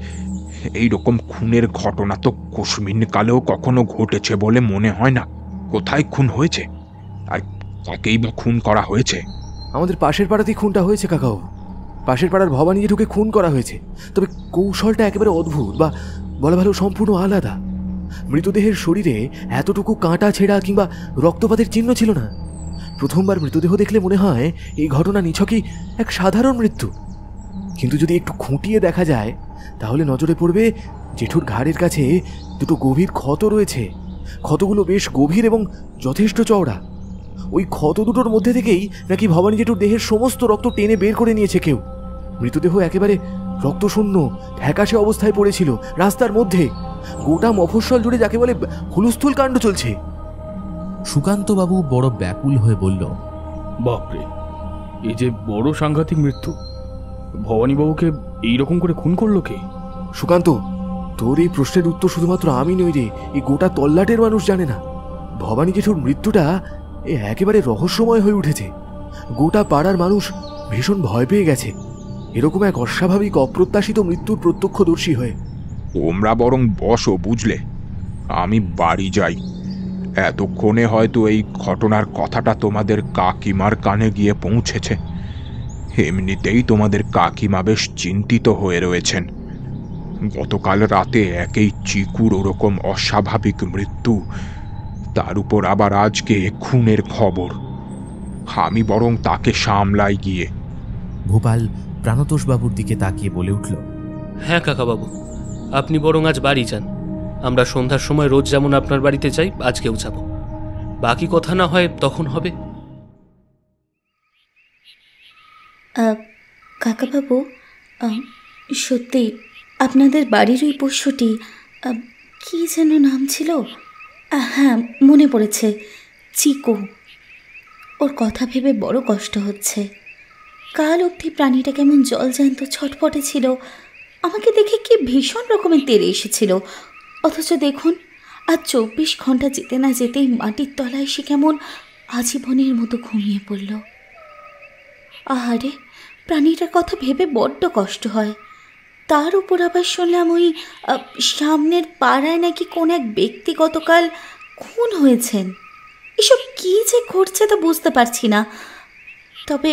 এইরকম খুনের ঘটনা তো কুসমিন কালেও কখনো ঘটেছে বলে মনে হয় না। কোথায় খুন হয়েছে, আর কাকেই বা খুন করা হয়েছে? আমাদের পাশের পাড়াতেই খুনটা হয়েছে কাকাও। পাশের পাড়ার ভবানী জেঠুকে খুন করা হয়েছে। তবে কৌশলটা একেবারে অদ্ভুত, বা বলা ভালো সম্পূর্ণ আলাদা। মৃতদেহের শরীরে এতটুকু কাঁটা ছেঁড়া কিংবা রক্তপাতের চিহ্ন ছিল না। প্রথমবার মৃতদেহ দেখলে মনে হয় এই ঘটনা নিছকই এক সাধারণ মৃত্যু, কিন্তু যদি একটু খুঁটিয়ে দেখা যায় তাহলে নজরে পড়বে জেঠুর ঘাড়ের কাছে দুটো গভীর ক্ষত রয়েছে। ক্ষতগুলো বেশ গভীর এবং যথেষ্ট চওড়া। ওই ক্ষত দুটোর মধ্যে থেকেই নাকি ভবানী জেঠুর দেহের সমস্ত রক্ত টেনে বের করে নিয়েছে কেউ। মৃতদেহ একেবারে রক্তশূন্য ফ্যাকাশে অবস্থায় পড়েছিল রাস্তার মধ্যে। গোটা মফস্বল জুড়ে যাকে বলে হুলস্থুল কাণ্ড চলছে। সুকান্তবাবু বড় ব্যাকুল হয়ে বলল, বাপরে, এই যে বড় সাংঘাতিক মৃত্যু! ভবানীবাবুকে এইরকম করে খুন করলো কে? সুকান্ত, তোর এই প্রশ্নের উত্তর শুধুমাত্র আমি নই রে, এই গোটা তল্লাটের মানুষ জানে না। ভবানী জেঠুর মৃত্যুটা একেবারে রহস্যময় হয়ে উঠেছে। গোটা পাড়ার মানুষ ভীষণ ভয় পেয়ে গেছে এরকম এক অস্বাভাবিক অপ্রত্যাশিত মৃত্যুর প্রত্যক্ষদর্শী হয়ে। তোমরা বরং বসো, বুঝলে, আমি বাড়ি যাই। এতক্ষণে হয়তো এই ঘটনার কথাটা তোমাদের কাকিমার কানে গিয়ে পৌঁছেছে। এমনিতেই তোমাদের কাকিমা বেশ চিন্তিত হয়ে রয়েছেন। গতকাল রাতে একেই চিকুর ওরকম অস্বাভাবিক মৃত্যু, তার উপর আবার আজকে খুনের খবর। আমি বরং তাকে সামলাই গিয়ে। ভূপাল প্রাণতোষবাবুর দিকে তাকিয়ে বলে উঠল, হ্যাঁ কাকাবাবু, আপনি বরং আজ বাড়ি যান। আমরা সন্ধ্যার সময় রোজ যেমন আপনার বাড়িতে যাই, আজকেও যাব। বাকি কথা না হয় তখন হবে। কাকাবাবু, সত্যি আপনাদের বাড়ির ওই পোষ্যটি, কি যেন নাম ছিল? হ্যাঁ, মনে পড়েছে, চিকু। ওর কথা ভেবে বড় কষ্ট হচ্ছে। কাল অবধি প্রাণীটা কেমন জলজ্যান্ত ছটফটে ছিল, আমাকে দেখে কি ভীষণ রকমের তেড়ে এসেছিল। অথচ দেখুন, আজ 24 ঘন্টা যেতে না যেতেই মাটির তলায় সে কেমন আজীবনের মতো ঘুমিয়ে পড়ল। আহারে, প্রাণীটার কথা ভেবে বড্ড কষ্ট হয়। তার উপর আবার শুনলাম ওই সামনের পাড়ায় নাকি কোন এক ব্যক্তি গতকাল খুন হয়েছেন। এসব কী যে ঘটছে তা বুঝতে পারছি না। তবে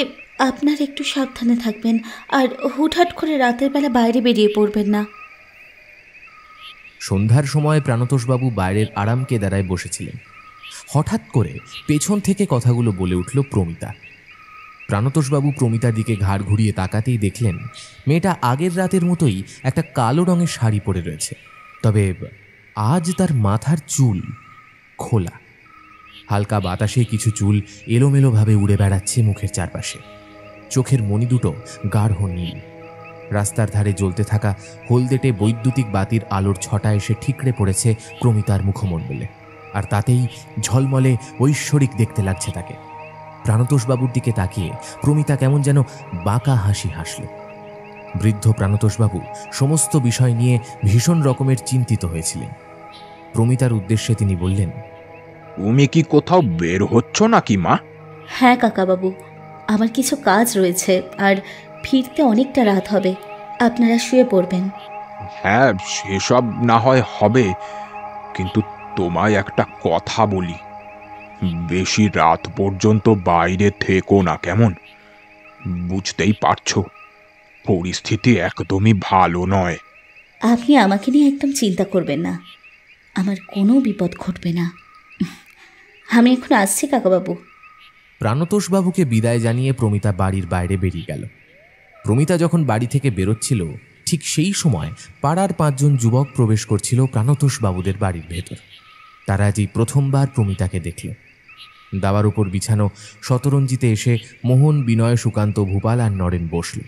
আপনার একটু সাবধানে থাকবেন, আর হুটহাট করে রাতের বেলা বাইরে বেরিয়ে পড়বেন না। সন্ধ্যার সময় প্রাণতোষবাবু বাইরের আরাম কেদারায় বসেছিলেন। হঠাৎ করে পেছন থেকে কথাগুলো বলে উঠল প্রমিতা। প্রাণতোষবাবু প্রমিতার দিকে ঘাড় ঘুরিয়ে তাকাতেই দেখলেন মেয়েটা আগের রাতের মতোই একটা কালো রঙের শাড়ি পরে রয়েছে, তবে আজ তার মাথার চুল খোলা। হালকা বাতাসে কিছু চুল এলোমেলোভাবে উড়ে বেড়াচ্ছে মুখের চারপাশে। চোখের মণি দুটো গাঢ় নীল। রাস্তার ধারে জ্বলতে থাকা হলদেটে বৈদ্যুতিক বাতির আলোর ছটা এসে ঠিকরে পড়েছে প্রমিতার মুখমণ্ডলে, আর তাতেই ঝলমলে ঐশ্বরিক দেখতে লাগছে তাকে। প্রাণতোষবাবুর দিকে তাকিয়ে প্রমিতা কেমন যেন বাঁকা হাসি হাসল। বৃদ্ধ প্রাণতোষবাবু সমস্ত বিষয় নিয়ে ভীষণ রকমের চিন্তিত হয়েছিলেন। প্রমিতার উদ্দেশ্যে তিনি বললেন, তুমি কি কোথাও বের হচ্ছ নাকি মা? হ্যাঁ কাকাবাবু, আমার কিছু কাজ রয়েছে, আর ফিরতে অনেকটা রাত হবে। আপনারা শুয়ে পড়বেন। হ্যাঁ, সেসব না হয় হবে, কিন্তু তোমায় একটা কথা বলি, বেশি রাত পর্যন্ত বাইরে থেকো না, কেমন? বুঝতেই পারছো পরিস্থিতি একদমই ভালো নয়। আপনি আমাকে নিয়ে একদম চিন্তা করবেন না, আমার কোনো বিপদ ঘটবে না। আমি এখন আসছি কাকাবাবু। প্রাণতোষবাবুকে বিদায় জানিয়ে প্রমিতা বাড়ির বাইরে বেরিয়ে গেল। প্রমিতা যখন বাড়ি থেকে বেরোচ্ছিল, ঠিক সেই সময় পাড়ার 5 জন যুবক প্রবেশ করছিল প্রাণতোষবাবুদের বাড়ির ভেতর। তারা আজই প্রথমবার প্রমিতাকে দেখল। দাবার উপর বিছানো শতরঞ্জিতে এসে মোহন, বিনয়, সুকান্ত, ভূপাল আর নরেন বসল।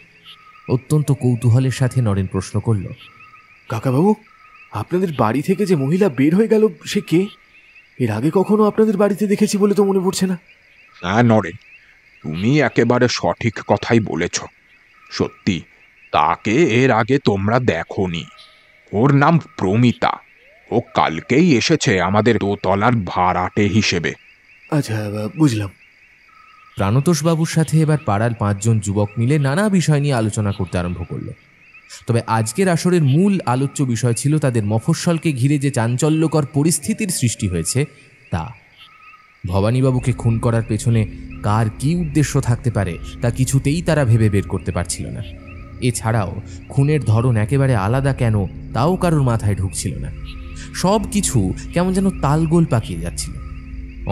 অত্যন্ত কৌতূহলের সাথে নরেন প্রশ্ন করল, কাকাবাবু, আপনাদের বাড়ি থেকে যে মহিলা বের হয়ে গেল সে কে? এর আগে কখনো আপনাদের বাড়িতে দেখেছি বলে তো মনে পড়ছে না। হ্যাঁ নরেন, তুমি একেবারে সঠিক কথাই বলেছ। সত্যি, তাকে এর আগে তোমরা দেখোনি। ওর নাম প্রমিতা। ও কালকেই এসেছে আমাদের দোতলার ভাড়াটে হিসেবে। আচ্ছা, বুঝলাম। প্রাণতোষবাবুর সাথে এবার পাড়ার 5 জন যুবক মিলে নানা বিষয় নিয়ে আলোচনা করতে আরম্ভ করল। তবে আজকের আসরের মূল আলোচ্য বিষয় ছিল তাদের মফস্বলকে ঘিরে যে চাঞ্চল্যকর পরিস্থিতির সৃষ্টি হয়েছে তা। ভবানীবাবুকে খুন করার পেছনে কার কি উদ্দেশ্য থাকতে পারে তা কিছুতেই তারা ভেবে বের করতে পারছিল না। এছাড়াও খুনের ধরন একেবারে আলাদা কেন তাও কারোর মাথায় ঢুকছিল না। সব কিছু কেমন যেন তালগোল পাকিয়ে যাচ্ছিল।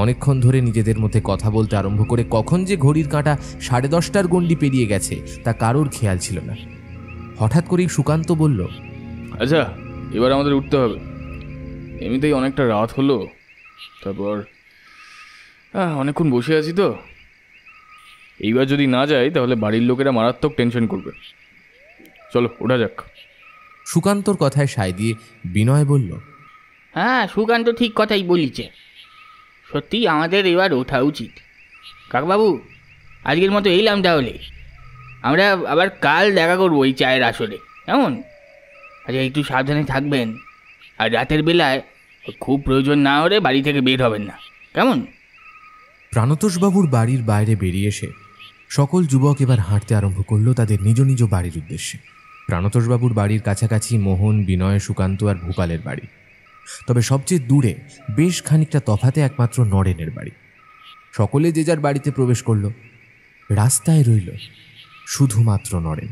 অনেকক্ষণ ধরে নিজেদের মধ্যে কথা বলতে আরম্ভ করে কখন যে ঘড়ির কাঁটা 10:30টার গণ্ডি পেরিয়ে গেছে তা কারোর খেয়াল ছিল না। হঠাৎ করেই সুকান্ত বলল, আচ্ছা, এবার আমাদের উঠতে হবে। এমনিতেই অনেকটা রাত হলো, তারপর অনেকক্ষণ বসে আছি তো। এইবার যদি না যাই তাহলে বাড়ির লোকেরা মারাত্মক টেনশন করবে। চলো ওঠা যাক। সুকান্তর কথায় সায় দিয়ে বিনয় বলল, হ্যাঁ, সুকান্ত ঠিক কথাই বলিছে। সত্যি আমাদের এবার ওঠা উচিত। কাকবাবু, আজকের মতো এলাম তাহলে। আমরা আবার কাল দেখা করবো এই চায়ের আসরে, কেমন? আচ্ছা, একটু সাবধানে থাকবেন, আর রাতের বেলায় খুব প্রয়োজন না হলে বাড়ি থেকে বের হবেন না, কেমন? প্রাণতোষবাবুর বাড়ির বাইরে বেরিয়ে এসে সকল যুবক এবার হাঁটতে আরম্ভ করলো তাদের নিজ নিজ বাড়ির উদ্দেশ্যে। প্রাণতোষবাবুর বাড়ির কাছাকাছি মোহন, বিনয়, সুকান্ত আর ভূপালের বাড়ি। তবে সবচেয়ে দূরে বেশ খানিকটা তফাতে একমাত্র নরেনের বাড়ি। সকলে যে যার বাড়িতে প্রবেশ করল। রাস্তায় রইল শুধুমাত্র নরেন।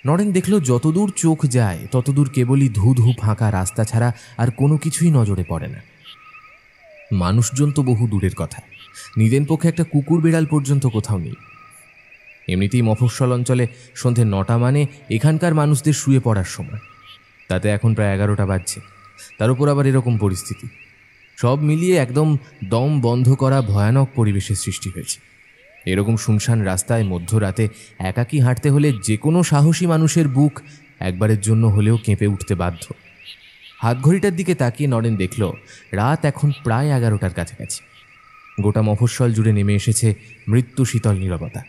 নরেন দেখল যতদূর চোখ যায় ততদূর কেবলই ধু ধু ফাঁকা রাস্তা ছাড়া আর কোনো কিছুই নজরে পড়ে না। মানুষজন তো বহু দূরের কথা, নিদেন পক্ষে একটা কুকুর বিড়াল পর্যন্ত কোথাও নেই। এমনিতেই মফস্বল অঞ্চলে সন্ধে 9টা মানে এখানকার মানুষদের শুয়ে পড়ার সময়, তাতে এখন প্রায় 11টা বাজছে। তার উপর আবার এরকম পরিস্থিতি, সব মিলিয়ে একদম দম বন্ধ করা ভয়ানক পরিবেশের সৃষ্টি হয়েছে। এরকম শুনশান রাস্তায় মধ্যরাতে একাকী হাঁটতে হলে যে কোনো সাহসী মানুষের বুক একবারের জন্য হলেও কেঁপে উঠতে বাধ্য। হাতঘড়িটার দিকে তাকিয়ে নরেন দেখল রাত এখন প্রায় 11টার কাছাকাছি। গোটা মফস্বল জুড়ে নেমে এসেছে মৃত্যু শীতল নীরবতা।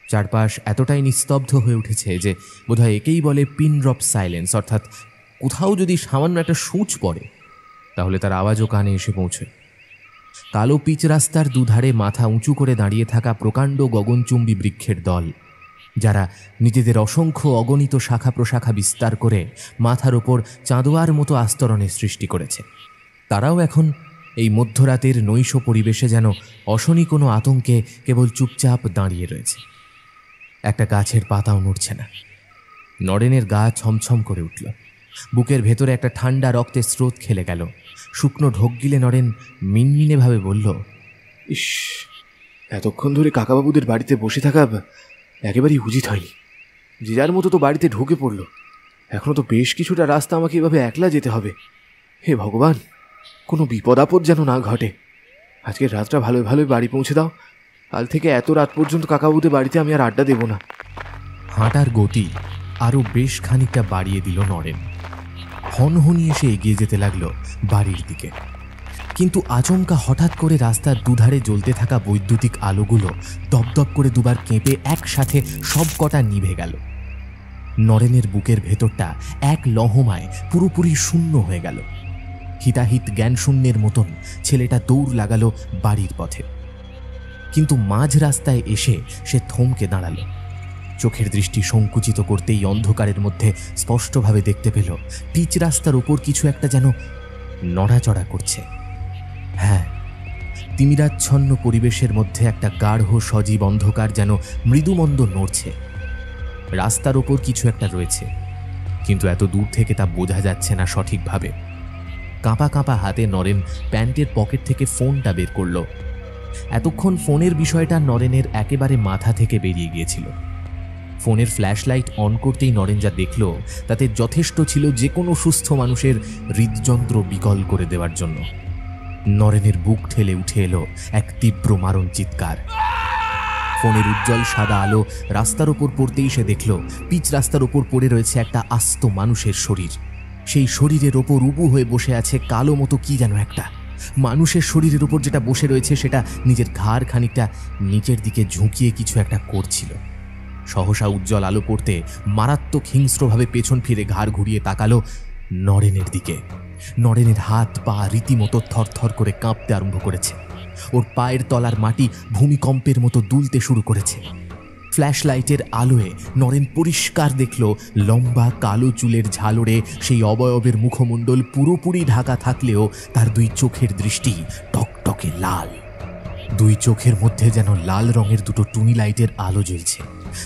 চারপাশ এতটাই নিস্তব্ধ হয়ে উঠেছে যে বোধহয় একেই বলে পিন ড্রপ সাইলেন্স, অর্থাৎ কোথাও যদি সামান্য একটা সূচ পড়ে তাহলে তার আওয়াজও কানে এসে পৌঁছয়। কালো পিচ রাস্তার দুধারে মাথা উঁচু করে দাঁড়িয়ে থাকা প্রকাণ্ড গগনচুম্বী বৃক্ষের দল, যারা নিজেদের অসংখ্য অগণিত শাখা প্রশাখা বিস্তার করে মাথার ওপর চাঁদোয়ার মতো আস্তরণের সৃষ্টি করেছে। তারাও এখন এই মধ্যরাতের নৈশ পরিবেশে যেন অশনি কোনো আতঙ্কে কেবল চুপচাপ দাঁড়িয়ে রয়েছে। একটা গাছের পাতাও নড়ছে না। নরেনের গা ছমছম করে উঠল। বুকের ভেতরে একটা ঠান্ডা রক্তের স্রোত খেলে গেল। শুকনো ঢোক গিলে নরেন মিনমিনেভাবে বলল, ইস, এতক্ষণ ধরে কাকাবাবুদের বাড়িতে বসে থাকা একেবারেই উচিত হয়নি। যে যার মতো তো বাড়িতে ঢুকে পড়ল। এখনও তো বেশ কিছুটা রাস্তা আমাকে এভাবে একলা যেতে হবে। হে ভগবান, কোনো বিপদ আপদ যেন না ঘটে। আজকের রাতটা ভালোই ভালোই বাড়ি পৌঁছে দাও। কাল থেকে এত রাত পর্যন্ত কাকাবাবুদের বাড়িতে আমি আর আড্ডা দেব না। হাঁটার গতি আরও বেশ খানিকটা বাড়িয়ে দিল নরেন। হনহনিয়ে এসে এগিয়ে যেতে লাগলো বাড়ির দিকে। কিন্তু আচমকা হঠাৎ করে রাস্তার দুধারে জ্বলতে থাকা বৈদ্যুতিক আলোগুলো দপদপ করে দুবার কেঁপে একসাথে সব কটা নিভে গেল। নরেনের বুকের ভেতরটা এক লহমায় পুরোপুরি শূন্য হয়ে গেল। হিতাহিত জ্ঞানশূন্যের মতন ছেলেটা দৌড় লাগালো বাড়ির পথে। কিন্তু মাঝ রাস্তায় এসে সে থমকে দাঁড়ালো। চোখের দৃষ্টি সংকুচিত করতেই অন্ধকারের মধ্যে স্পষ্টভাবে দেখতে পেল পিচ রাস্তার উপর কিছু একটা যেন নড়াচড়া করছে। হ্যাঁ, তিমিরাচ্ছন্ন পরিবেশের মধ্যে একটা গাঢ় সজীব অন্ধকার যেন মৃদুমন্দ নড়ছে। রাস্তার ওপর কিছু একটা রয়েছে, কিন্তু এত দূর থেকে তা বোঝা যাচ্ছে না সঠিকভাবে। কাঁপা কাঁপা হাতে নরেন প্যান্টের পকেট থেকে ফোনটা বের করল। এতক্ষণ ফোনের বিষয়টা নরেনের একেবারে মাথা থেকে বেরিয়ে গিয়েছিল। ফোনের ফ্ল্যাশ লাইট অন করতেই নরেন যা দেখল তাতে যথেষ্ট ছিল যে কোনো সুস্থ মানুষের হৃদযন্ত্র বিকল করে দেওয়ার জন্য। নরেনের বুক ঠেলে উঠে এলো এক তীব্র মারণ চিৎকার। ফোনের উজ্জ্বল সাদা আলো রাস্তার ওপর পড়তেই সে দেখল পিচ রাস্তার ওপর পড়ে রয়েছে একটা আস্ত মানুষের শরীর। সেই শরীরের ওপর উবু হয়ে বসে আছে কালো মতো কি যেন একটা। মানুষের শরীরের ওপর যেটা বসে রয়েছে সেটা নিজের ঘাড় খানিকটা নিচের দিকে ঝুঁকিয়ে কিছু একটা করছিল। সহসা উজ্জ্বল আলো পড়তে মারাত্মক হিংস্রভাবে পেছন ফিরে ঘাড় ঘুরিয়ে তাকালো নরেনের দিকে। নরেনের হাত পা রীতিমতো থরথর করে কাঁপতে আরম্ভ করেছে। ওর পায়ের তলার মাটি ভূমিকম্পের মতো দুলতে শুরু করেছে। ফ্ল্যাশ লাইটের আলোয় নরেন পরিষ্কার দেখল লম্বা কালো চুলের ঝালরে সেই অবয়বের মুখমণ্ডল পুরোপুরি ঢাকা থাকলেও তার দুই চোখের দৃষ্টি টকটকে লাল। দুই চোখের মধ্যে যেন লাল রঙের দুটো টুনি লাইটের আলো জ্বলছে।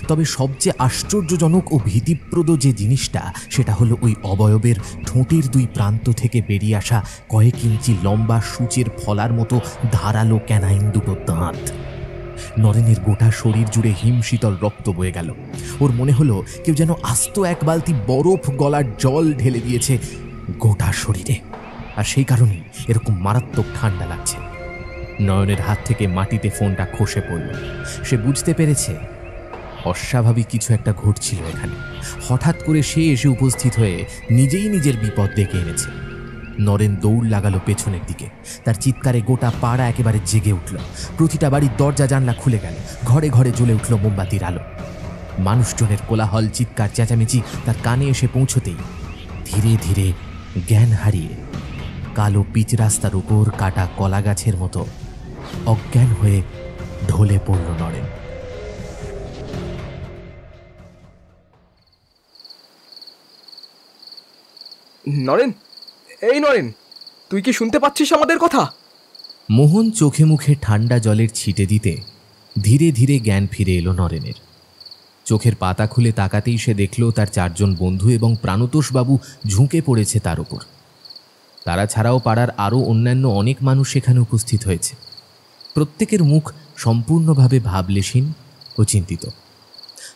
তবে সবচেয়ে আশ্চর্যজনক ও ভীতিপ্রদ যে জিনিসটা সেটা হলো ওই অবয়বের ঠোঁটের দুই প্রান্ত থেকে বেরিয়ে আসা কয়েক ইঞ্চি লম্বা সূচের ফলার মতো ধারালো ক্যানাইন দুটো দাঁত। নরেনের গোটা শরীর জুড়ে হিমশীতল রক্ত বয়ে গেল। ওর মনে হলো কেউ যেন আস্ত এক বালতি বরফ গলার জল ঢেলে দিয়েছে গোটা শরীরে, আর সেই কারণেই এরকম মারাত্মক ঠান্ডা লাগছে। নয়নের হাত থেকে মাটিতে ফোনটা খসে পড়ল। সে বুঝতে পেরেছে অস্বাভাবিক কিছু একটা ঘটছিল এখানে। হঠাৎ করে সে এসে উপস্থিত হয়ে নিজেই নিজের বিপদ ডেকে এনেছে। নরেন দৌড় লাগালো পেছনের দিকে। তার চিৎকারে গোটা পাড়া একেবারে জেগে উঠল। প্রতিটা বাড়ির দরজা জানলা খুলে গেল। ঘরে ঘরে জ্বলে উঠল মোমবাতির আলো। মানুষজনের কোলাহল, চিৎকার, চেঁচামেচি তার কানে এসে পৌঁছতেই ধীরে ধীরে জ্ঞান হারিয়ে কালো পিচ রাস্তার উপর কাটা কলা গাছের মতো অজ্ঞান হয়ে ঢলে পড়ল নরেন। নরেন, এই নরেন, তুই কি শুনতে পাচ্ছিস আমাদের কথা? মোহন চোখে মুখে ঠান্ডা জলের ছিটে দিতে ধীরে ধীরে জ্ঞান ফিরে এলো নরেনের। চোখের পাতা খুলে তাকাতেই সে দেখল তার চারজন বন্ধু এবং প্রাণতোষবাবু ঝুঁকে পড়েছে তার ওপর। তারা ছাড়াও পাড়ার আরও অন্যান্য অনেক মানুষ সেখানে উপস্থিত হয়েছে। প্রত্যেকের মুখ সম্পূর্ণভাবে ভাবলেশীন ও চিন্তিত।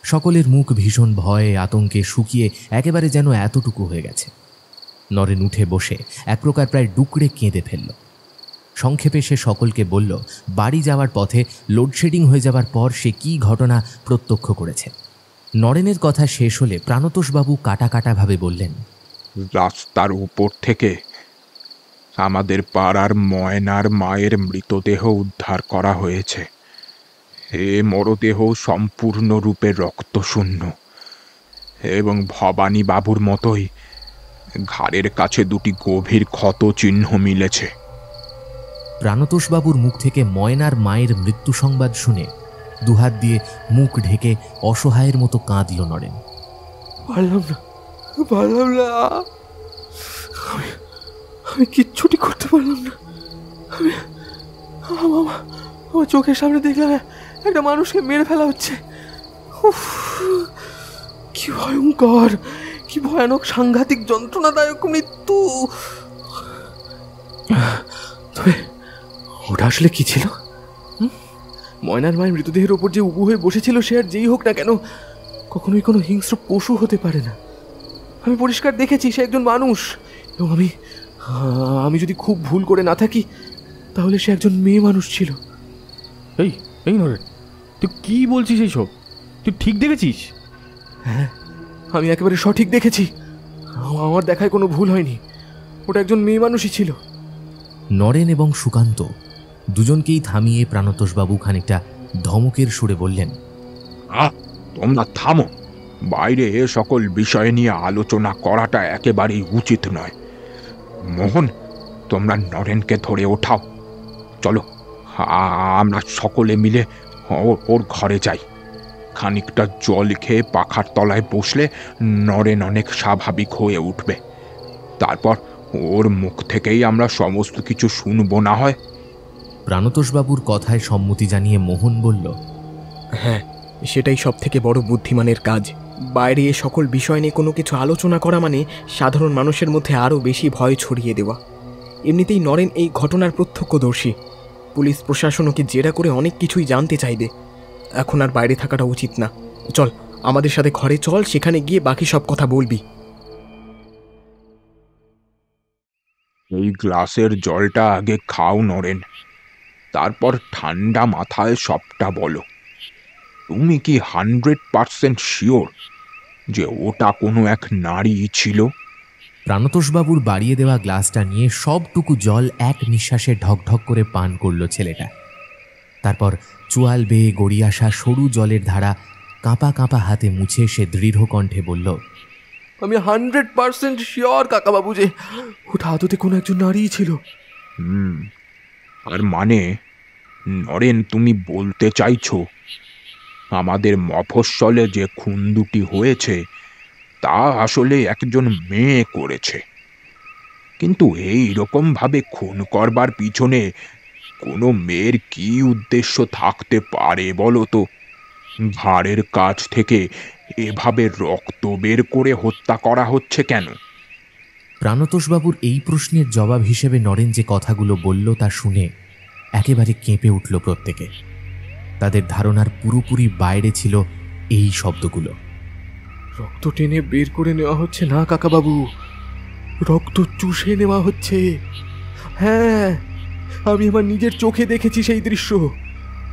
সকলের মুখ ভীষণ ভয়ে আতঙ্কে শুকিয়ে একেবারে যেন এতটুকু হয়ে গেছে। নরেন উঠে বসে এক প্রকার প্রায় ডুকরে কেঁদে ফেলল। সংক্ষেপে সে সকলকে বলল বাড়ি যাওয়ার পথে লোডশেডিং হয়ে যাবার পর সে কী ঘটনা প্রত্যক্ষ করেছে। নরেনের কথা শেষ হলে প্রাণতোষবাবু কাটা কাটাভাবে বললেন, রাস্তার উপর থেকে আমাদের পাড়ার ময়নার মায়ের মৃতদেহ উদ্ধার করা হয়েছে। এ মরদেহ সম্পূর্ণরূপে রক্তশূন্য এবং ভবানী বাবুর মতোই ঘাড়ের কাছে দুটি গভীর ক্ষত চিহ্ন মিলেছে। প্রাণতোষবাবুর মুখ থেকে ময়নার মায়ের মৃত্যু সংবাদ শুনে দুহাত দিয়ে মুখ ঢেকে অসহায়ের মতো কাঁদল নরেন। পারলাম না, আমি কিচ্ছুটি করতে পারলাম না। আমার চোখের সামনে দেখলাম একটা মানুষকে মেরে ফেলা হচ্ছে। কি ভয়ঙ্কর, কি ভয়ানক, সাংঘাতিক, যন্ত্রণাদায়ক মৃত্যু। তবে ওটা আসলে কি ছিল? ময়নার মায়ের মৃতদেহের ওপর যে উবু হয়ে বসেছিল সে আর যেই হোক না কেন কখনোই কোনো হিংস্র পশু হতে পারে না। আমি পরিষ্কার দেখেছি সে একজন মানুষ, এবং আমি যদি খুব ভুল করে না থাকি তাহলে সে একজন মেয়ে মানুষ ছিল। এই নরেন, তুই কি বলছিস এইসব? তুই ঠিক দেখেছিস? হ্যাঁ, আমি একেবারে সঠিক দেখেছি। আমার দেখায় কোনো ভুল হয়নি, ওটা একজন মেয়ে মানুষই ছিল। নরেন এবং সুকান্ত দুজনকেই থামিয়ে প্রাণতোষবাবু খানিকটা ধমকের সুরে বললেন, তোমরা থামো। বাইরে এ সকল বিষয় নিয়ে আলোচনা করাটা একেবারেই উচিত নয়। মোহন, তোমরা নরেনকে ধরে ওঠাও। চলো, আমরা সকলে মিলে ওর ঘরে যাই। খানিকটা জল খেয়ে পাখার তলায় বসলে নরেন অনেক স্বাভাবিক হয়ে উঠবে। তারপর ওর মুখ থেকেই আমরা সমস্ত কিছু শুনবো, না হয়? প্রাণতোষবাবুর কথায় সম্মতি জানিয়ে মোহন বলল, হ্যাঁ, সেটাই সব থেকে বড় বুদ্ধিমানের কাজ। বাইরে এ সকল বিষয় নিয়ে কোনো কিছু আলোচনা করা মানে সাধারণ মানুষের মধ্যে আরও বেশি ভয় ছড়িয়ে দেওয়া। এমনিতেই নরেন এই ঘটনার প্রত্যক্ষদর্শী। পুলিশ প্রশাসন ওকে জেরা করে অনেক কিছুই জানতে চাইবে। এখন আর বাইরে থাকাটা উচিত না। চল, আমাদের সাথে ঘরে চল, সেখানে গিয়ে বাকি সব কথা বলবি। এই গ্লাসের জলটা আগে খাও নরেন, তারপর ঠান্ডা মাথায় সবটা বলো। তুমি কি 100% শিওর যে ওটা কোনো এক নারী ছিল? প্রাণতোষবাবুর বাড়িয়ে দেওয়া গ্লাসটা নিয়ে সবটুকু জল এক নিঃশ্বাসে ঢকঢক করে পান করল ছেলেটা। তারপর চোয়াল বেয়ে গড়িয়ে আসা সরু জলের ধারা কাঁপা কাঁপা হাতে মুছে সে দৃঢ় কণ্ঠে বলল, আমি 100% শিওর কাকাবাবু যে ওটা আদতে কোনো একজন নারীই ছিল। আর মানে নরেন, তুমি বলতে চাইছো আমাদের মফস্বলে যে খুন দুটি হয়েছে তা আসলে একজন মেয়ে করেছে? কিন্তু এই রকম ভাবে খুন করবার পিছনে কোনো মেয়ের কি উদ্দেশ্য থাকতে পারে বলো তো? ঘাড়ের কাছ থেকে এভাবে রক্ত বের করে হত্যা করা হচ্ছে কেন? প্রাণতোষবাবুর এই প্রশ্নের জবাব হিসেবে নরেন যে কথাগুলো বলল তা শুনে একেবারে কেঁপে উঠল প্রত্যেকে। তাদের ধারণার পুরোপুরি বাইরে ছিল এই শব্দগুলো। রক্ত টেনে বের করে নেওয়া হচ্ছে না কাকাবাবু, রক্ত চুষে নেওয়া হচ্ছে। হ্যাঁ, আমি আমার নিজের চোখে দেখেছি সেই দৃশ্য।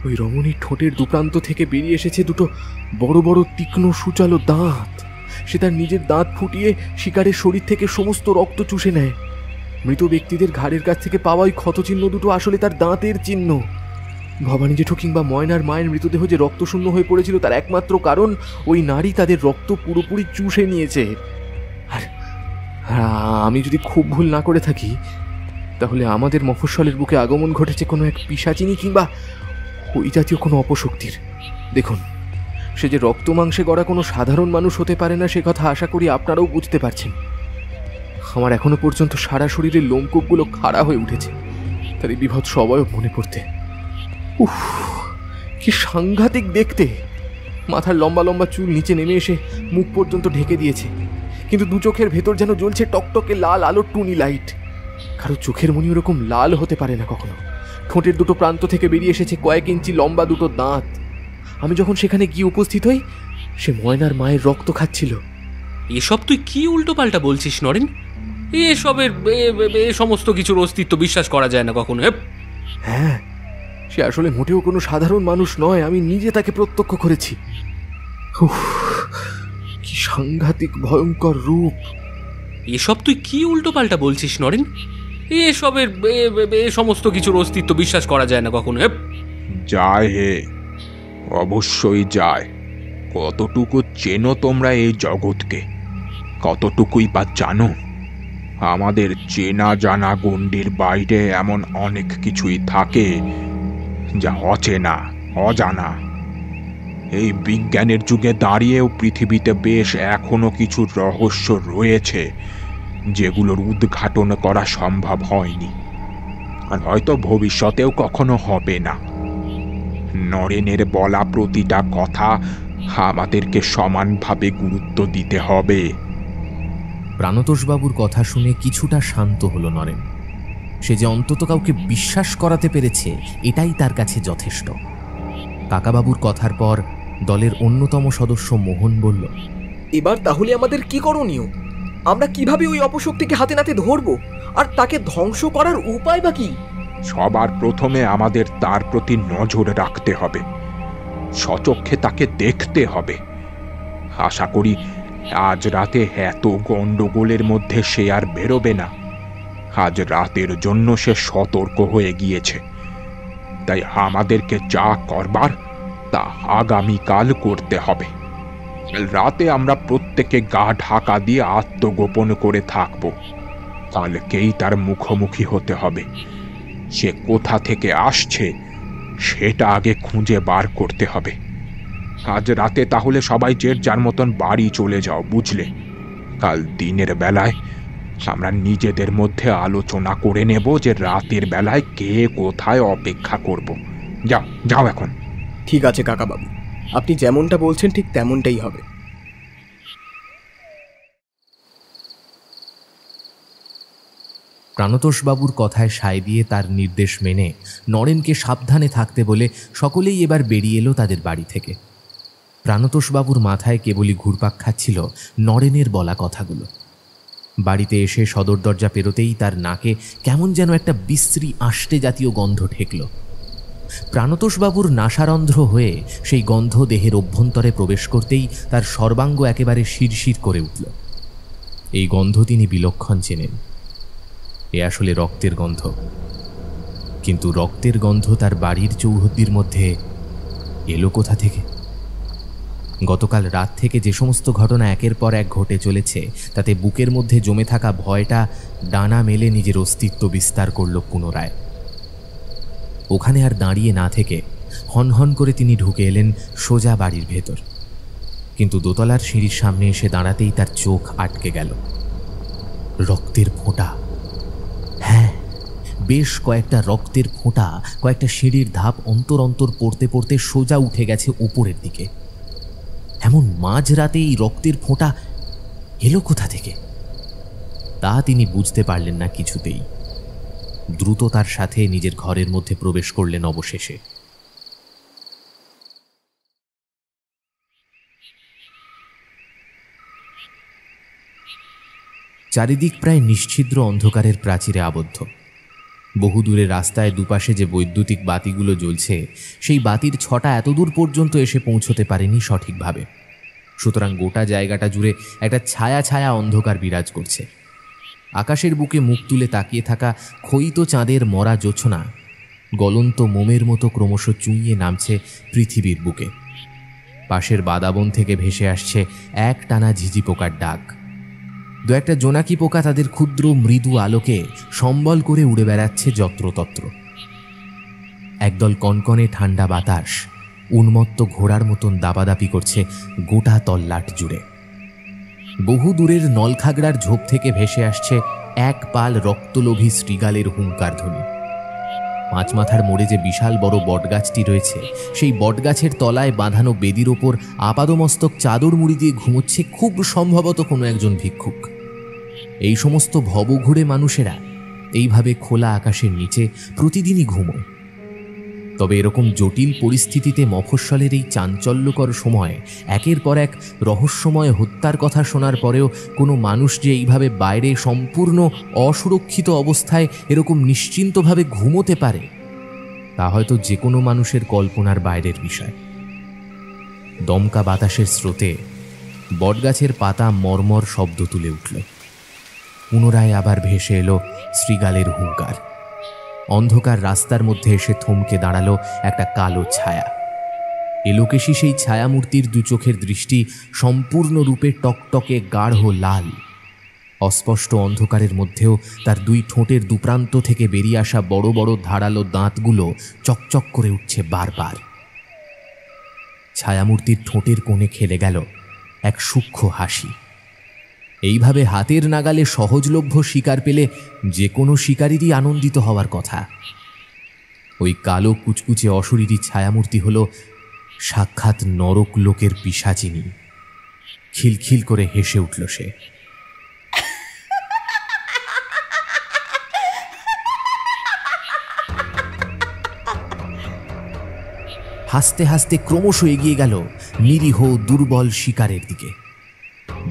ওই রমণীর ঠোঁটের দুপ্রান্ত থেকে বেরিয়ে এসেছে দুটো বড় বড় তীক্ষ্ণ সূচালো দাঁত। সে তার নিজের দাঁত ফুটিয়ে শিকারের শরীর থেকে সমস্ত রক্ত চুষে নেয়। মৃত ব্যক্তিদের ঘাড়ের কাছ থেকে পাওয়া ওই ক্ষতচিহ্ন দুটো আসলে তার দাঁতের চিহ্ন। ভবানী জেঠু কিংবা ময়নার মায়ের মৃতদেহ যে রক্তশূন্য হয়ে পড়েছিল তার একমাত্র কারণ ওই নারী তাদের রক্ত পুরোপুরি চুষে নিয়েছে। আর আমি যদি খুব ভুল না করে থাকি তাহলে আমাদের মফস্বলের বুকে আগমন ঘটেছে কোনো এক পিশাচিনী কিংবা ওই জাতীয় কোনো অপশক্তির। দেখুন, সে যে রক্ত মাংসে গড়া কোনো সাধারণ মানুষ হতে পারে না সে কথা আশা করি আপনারাও বুঝতে পারছেন। আমার এখনো পর্যন্ত সারা শরীরের লোমকূপগুলো খাড়া হয়ে উঠেছে তার এই বিভৎস অবয়ব মনে পড়তে। উফ, কি সাংঘাতিক দেখতে! মাথার লম্বা লম্বা চুল নিচে নেমে এসে মুখ পর্যন্ত ঢেকে দিয়েছে, কিন্তু দু চোখের ভেতর যেন জ্বলছে টকটকে লাল আলো টুনি লাইট। কারো চোখের মনি ওরকম লাল হতে পারে না কখনো। ঠোঁটের দুটো প্রান্ত থেকে বেরিয়ে এসেছে কয়েক ইঞ্চি লম্বা দুটো দাঁত। আমি যখন সেখানে গিয়ে উপস্থিত হই সে ময়নার মায়ের রক্ত খাচ্ছিল। এসব তুই কি উল্টো পাল্টা বলছিস নরেন? এসবের সমস্ত কিছুর অস্তিত্ব বিশ্বাস করা যায় না কখনো। হ্যাঁ, সে আসলে মোটেও কোনো সাধারণ মানুষ নয়, আমি নিজে তাকে প্রত্যক্ষ করেছি। কি সাংঘাতিক ভয়ঙ্কর রূপ! এসব তুই কি উল্টো পাল্টা বলছিস নরেন? এসবের সমস্ত কিছুর অস্তিত্ব বিশ্বাস করা যায় না কখনো। যায় হে, অবশ্যই যায়। কতটুকু চেনো তোমরা এই জগৎকে? কতটুকুই বা জানো? আমাদের চেনা জানা গণ্ডির বাইরে এমন অনেক কিছুই থাকে যা অচেনা, অজানা, এই বিজ্ঞানের যুগে দাঁড়িয়েও পৃথিবীতে বেশ এখনো কিছু রহস্য রয়েছে যেগুলোর উদ্ঘাটন করা সম্ভব হয়নি, আর হয়তো ভবিষ্যতেও কখনো হবে না। নরেনের বলা প্রতিটা কথা আমাদেরকে সমানভাবে গুরুত্ব দিতে হবে। প্রাণতোষবাবুর কথা শুনে কিছুটা শান্ত হলো নরেন। সে যে অন্তত কাউকে বিশ্বাস করাতে পেরেছে এটাই তার কাছে যথেষ্ট। কাকাবাবুর কথার পর দলের অন্যতম সদস্য মোহন বলল, এবার তাহলে আমাদের কি করণীয়? আমরা কিভাবে ওই অপশক্তিকে হাতে নাতে ধরবো, আর তাকে ধ্বংস করার উপায় বা কি? সবার প্রথমে আমাদের তার প্রতি নজর রাখতে হবে, সচক্ষে তাকে দেখতে হবে। আশা করি আজ রাতে এত গন্ডগোলের মধ্যে সে আর বেরোবে না। আজ রাতের জন্য সে সতর্ক হয়ে গিয়েছে, তাই আমাদেরকে যা করবার তা আগামীকাল করতে হবে। রাতে আমরা প্রত্যেকে গা ঢাকা দিয়ে আত্মগোপন করে থাকব। কালকেই তার মুখোমুখি হতে হবে। সে কোথা থেকে আসছে সেটা আগে খুঁজে বার করতে হবে। আজ রাতে তাহলে সবাই যে যার মতন বাড়ি চলে যাও, বুঝলে? কাল দিনের বেলায় আমরা নিজেদের মধ্যে আলোচনা করে নেব যে রাতের বেলায় কে কোথায় অপেক্ষা করব। যাও যাও এখন। ঠিক আছে কাকাবাবু, আপনি যেমনটা বলছেন ঠিক তেমনটাই হবে। প্রাণতোষবাবুর কথায় সায় দিয়ে তার নির্দেশ মেনে নরেনকে সাবধানে থাকতে বলে সকলেই এবার বেরিয়ে এলো তাদের বাড়ি থেকে। প্রাণতোষবাবুর মাথায় কেবলই ঘুরপাক খাচ্ছিল নরেনের বলা কথাগুলো। বাড়িতে এসে সদর দরজা পেরোতেই তার নাকে কেমন যেন একটা বিশ্রী আষ্টে জাতীয় গন্ধ ঠেকল। প্রাণতোষবাবুর নাসারন্ধ্র হয়ে সেই গন্ধ দেহের অভ্যন্তরে প্রবেশ করতেই তার সর্বাঙ্গ একেবারে শিরশির করে উঠল। এই গন্ধ তিনি বিলক্ষণ চেনেন। এ আসলে রক্তের গন্ধ, কিন্তু রক্তের গন্ধ তার বাড়ির চৌহদ্দির মধ্যে এলো কোথা থেকে? গতকাল রাত থেকে যে সমস্ত ঘটনা একের পর এক ঘটে চলেছে তাতে বুকের মধ্যে জমে থাকা ভয়টা ডানা মেলে নিজের অস্তিত্ব বিস্তার করল পুনরায়। ওখানে আর দাঁড়িয়ে না থেকে হনহন করে তিনি ঢুকে এলেন সোজা বাড়ির ভেতর। কিন্তু দোতলার সিঁড়ির সামনে এসে দাঁড়াতেই তার চোখ আটকে গেল। রক্তের ফোঁটা, হ্যাঁ, বেশ কয়েকটা রক্তের ফোঁটা কয়েকটা সিঁড়ির ধাপ অন্তর অন্তর পড়তে পড়তে সোজা উঠে গেছে উপরের দিকে। এমন মাঝরাতে এই রক্তের ফোঁটা এলো কোথা থেকে তা তিনি বুঝতে পারলেন না কিছুতেই। দ্রুততার সাথে নিজের ঘরের মধ্যে প্রবেশ করলেন অবশেষে। চারিদিক প্রায় নিশ্ছিদ্র অন্ধকারের প্রাচীরে আবদ্ধ। বহুদূরে রাস্তায় দুপাশে যে বৈদ্যুতিক বাতিগুলো জ্বলছে সেই বাতির ছটা এতদূর পর্যন্ত এসে পৌঁছতে পারেনি সঠিকভাবে। সুতরাং গোটা জায়গাটা জুড়ে একটা ছায়া ছায়া অন্ধকার বিরাজ করছে। আকাশের বুকে মুখ তুলে তাকিয়ে থাকা ক্ষয়িত চাঁদের মরা জোছনা গলন্ত মোমের মতো ক্রমশ চুইয়ে নামছে পৃথিবীর বুকে। পাশের বাদাবন থেকে ভেসে আসছে এক টানা ঝিঝি পোকার ডাক। দু একটা জোনাকি পোকা তাদের ক্ষুদ্র মৃদু আলোকে সম্বল করে উড়ে বেড়াচ্ছে যত্রতত্র। একদল কনকনে ঠান্ডা বাতাস উন্মত্ত ঘোড়ার মতন দাপাদাপি করছে গোটা তল্লাট জুড়ে। বহু দূরের নলখাগড়ার ঝোপ থেকে ভেসে আসছে এক পাল রক্তলোভী শ্রীগালের হুঙ্কার ধ্বনি। পাঁচ মাথার মোড়ে যে বিশাল বড় বটগাছটি রয়েছে সেই বটগাছের তলায় বাঁধানো বেদির ওপর আপাদমস্তক চাদর মুড়ি দিয়ে ঘুমোচ্ছে খুব সম্ভবত কোনো একজন ভিক্ষুক। এই সমস্ত ভবঘুরে মানুষেরা এইভাবে খোলা আকাশের নিচে প্রতিদিনই ঘুমোয়। তবে এরকম জটিল পরিস্থিতিতে মফস্বলের এই চাঞ্চল্যকর সময় একের পর এক রহস্যময় হত্যার কথা শোনার পরেও কোনো মানুষ যে এইভাবে বাইরে সম্পূর্ণ অসুরক্ষিত অবস্থায় এরকম নিশ্চিন্তভাবে ঘুমোতে পারে তা হয়তো যে কোনো মানুষের কল্পনার বাইরের বিষয়। দমকা বাতাসের স্রোতে বটগাছের পাতা মর্মর শব্দ তুলে উঠল। পুনরায় আবার ভেসে এলো শ্রীগালের হুঙ্কার। অন্ধকার রাস্তার মধ্যে এসে থমকে দাঁড়ালো একটা কালো ছায়া। এলোকেশী সেই ছায়ামূর্তির দু চোখের দৃষ্টি সম্পূর্ণরূপে টকটকে গাঢ় লাল। অস্পষ্ট অন্ধকারের মধ্যেও তার দুই ঠোঁটের দুপ্রান্ত থেকে বেরিয়ে আসা বড় বড় ধারালো দাঁতগুলো চকচক করে উঠছে বারবার। ছায়ামূর্তির ঠোঁটের কোণে খেলে গেল এক সূক্ষ্ম হাসি। এইভাবে হাতের নাগালে সহজলভ্য শিকার পেলে যে কোনো শিকারীরই আনন্দিত হওয়ার কথা। ওই কালো কুচকুচে অশরীরী ছায়ামূর্তি হল সাক্ষাৎ নরক লোকের পিশাচিনী। খিলখিল করে হেসে উঠল সে। হাসতে হাসতে ক্রমশ এগিয়ে গেল নিরীহ দুর্বল শিকারের দিকে।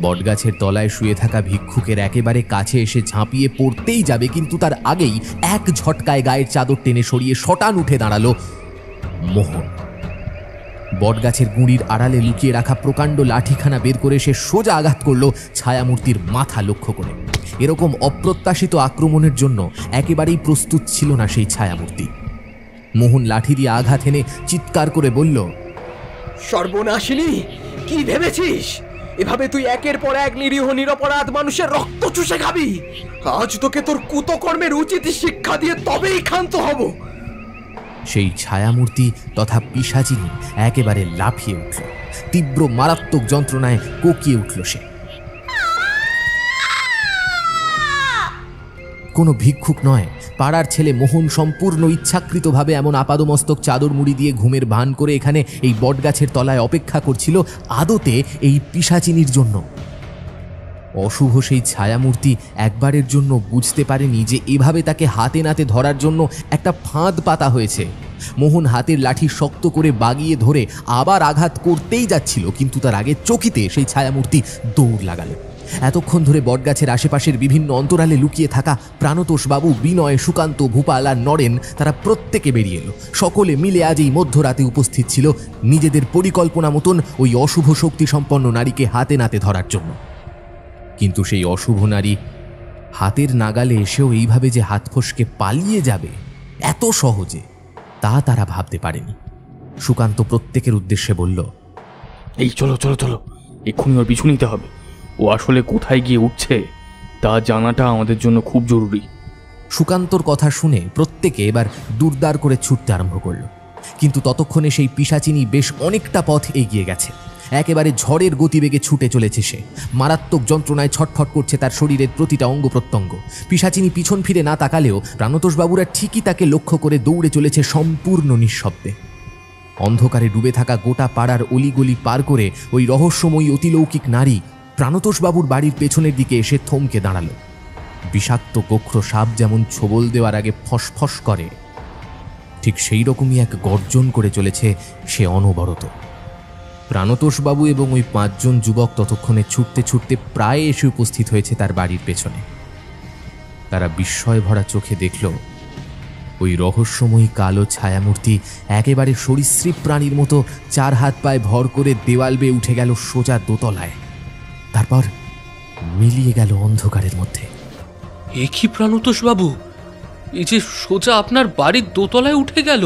বটগাছের তলায় শুয়ে থাকা ভিক্ষুকের একেবারে কাছে এসে ঝাঁপিয়ে পড়তেই যাবে, কিন্তু তার আগেই এক ঝটকায় গায়ের চাদর টেনে সরিয়ে শটান উঠে দাঁড়ালো মোহন। বটগাছের গুঁড়ির আড়ালে লুকিয়ে রাখা প্রকাণ্ড লাঠিখানা বের করে সে সোজা আঘাত করল ছায়ামূর্তির মাথা লক্ষ্য করে। এরকম অপ্রত্যাশিত আক্রমণের জন্য একেবারেই প্রস্তুত ছিল না সেই ছায়ামূর্তি। মোহন লাঠি দিয়ে আঘাত এনে চিৎকার করে বলল, সর্বনাশিনী, কি ভেবেছিস এভাবে তুই একের পর এক নিরীহ নিরপরাধ মানুষের রক্ত চুষে খাবি? আজ তোকে তোর কুতকর্মের উচিত শিক্ষা দিয়ে তবেই ক্ষান্ত হব। সেই ছায়ামূর্তি তথা পিশাচিনী একেবারে লাফিয়ে উঠল। তীব্র মারাত্মক যন্ত্রণায় কোকিয়ে উঠল সে। কোনো ভিক্ষুক নয়, পাড়ার ছেলে মোহন সম্পূর্ণ ইচ্ছাকৃতভাবে এমন আপাদমস্তক চাদর মুড়ি দিয়ে ঘুমের ভান করে এখানে এই বটগাছের তলায় অপেক্ষা করছিল আদতে এই পিশাচিনীর জন্য। অশুভ সেই ছায়ামূর্তি একবারের জন্য বুঝতে পারেনি যে এভাবে তাকে হাতে নাতে ধরার জন্য একটা ফাঁদ পাতা হয়েছে। মোহন হাতের লাঠি শক্ত করে বাগিয়ে ধরে আবার আঘাত করতেই যাচ্ছিল, কিন্তু তার আগে চকিতে সেই ছায়ামূর্তি দৌড় লাগালো। এতক্ষণ ধরে বটগাছের আশেপাশের বিভিন্ন অন্তরালে লুকিয়ে থাকা প্রাণতোষবাবু, বিনয়, সুকান্ত, ভূপাল আর নরেন তারা প্রত্যেকে বেরিয়ে এলো। সকলে মিলে আজ এই মধ্যরাতে উপস্থিত ছিল নিজেদের পরিকল্পনা মতন ওই অশুভ শক্তি সম্পন্ন নারীকে হাতে নাতে ধরার জন্য। কিন্তু সেই অশুভ নারী হাতের নাগালে এসেও এইভাবে যে হাত ফসকে পালিয়ে যাবে এত সহজে, তা তারা ভাবতে পারেনি। সুকান্ত প্রত্যেকের উদ্দেশ্যে বলল, এই চলো চলো চলো, এক্ষুনি ওর পিছু নিতে হবে। ও আসলে কোথায় গিয়ে উঠছে তা জানাটা আমাদের জন্য খুব জরুরি। সুকান্তর কথা শুনে প্রত্যেকে এবার দুরদার করে ছুটতে আরম্ভ করল। কিন্তু ততক্ষণে সেই পিশাচিনী বেশ অনেকটা পথ এগিয়ে গেছে। একেবারে ঝড়ের গতিবেগে ছুটে চলেছে সে। মারাত্মক যন্ত্রণায় ছটফট করছে তার শরীরের প্রতিটা অঙ্গ প্রত্যঙ্গ। পিশাচিনী পিছন ফিরে না তাকালেও প্রাণতোষবাবুরা ঠিকই তাকে লক্ষ্য করে দৌড়ে চলেছে সম্পূর্ণ নিঃশব্দে। অন্ধকারে ডুবে থাকা গোটা পাড়ার অলিগলি পার করে ওই রহস্যময়ী অতিলৌকিক নারী প্রাণতোষবাবুর বাড়ির পেছনের দিকে এসে থমকে দাঁড়ালো। বিষাক্ত গোখ্র সাপ যেমন ছোবল দেওয়ার আগে ফসফস করে, ঠিক সেই রকমই এক গর্জন করে চলেছে সে অনবরত। প্রাণতোষবাবু এবং ওই 5 জন যুবক ততক্ষণে ছুটতে ছুটতে প্রায় এসে উপস্থিত হয়েছে তার বাড়ির পেছনে। তারা বিস্ময় ভরা চোখে দেখল ওই রহস্যময়ী কালো ছায়ামূর্তি একেবারে সরীসৃপ প্রাণীর মতো 4 হাত পায়ে ভর করে দেওয়াল বেয়ে উঠে গেল সোজা দোতলায়, তারপর মিলিয়ে গেল অন্ধকারের মধ্যে। এ কি প্রাণতোষবাবু, এই যে সোজা আপনার বাড়ির দোতলায় উঠে গেল?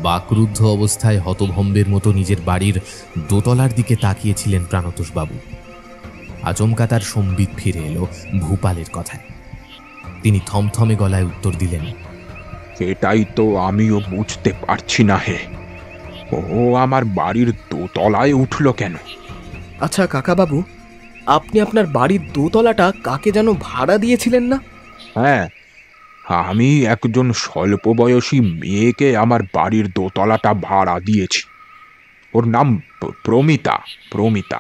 বাকরুদ্ধ অবস্থায় হতভম্বের মতো নিজের বাড়ির দোতলার দিকে তাকিয়েছিলেন প্রাণতোষবাবু। আচমকা তার সম্বিত ফিরে এলো ভূপালের কথায়। তিনি থমথমে গলায় উত্তর দিলেন, এটাই তো আমিও বুঝতে পারছি না হে, ও আমার বাড়ির দোতলায় উঠল কেন? আচ্ছা কাকাবাবু, আপনি আপনার বাড়ির দোতলাটা কাকে যেন ভাড়া দিয়েছিলেন না? হ্যাঁ, আমি একজন স্বল্পবয়সী মেয়েকে আমার বাড়ির দোতলাটা ভাড়া দিয়েছি। ওর নাম প্রমিতা। প্রমিতা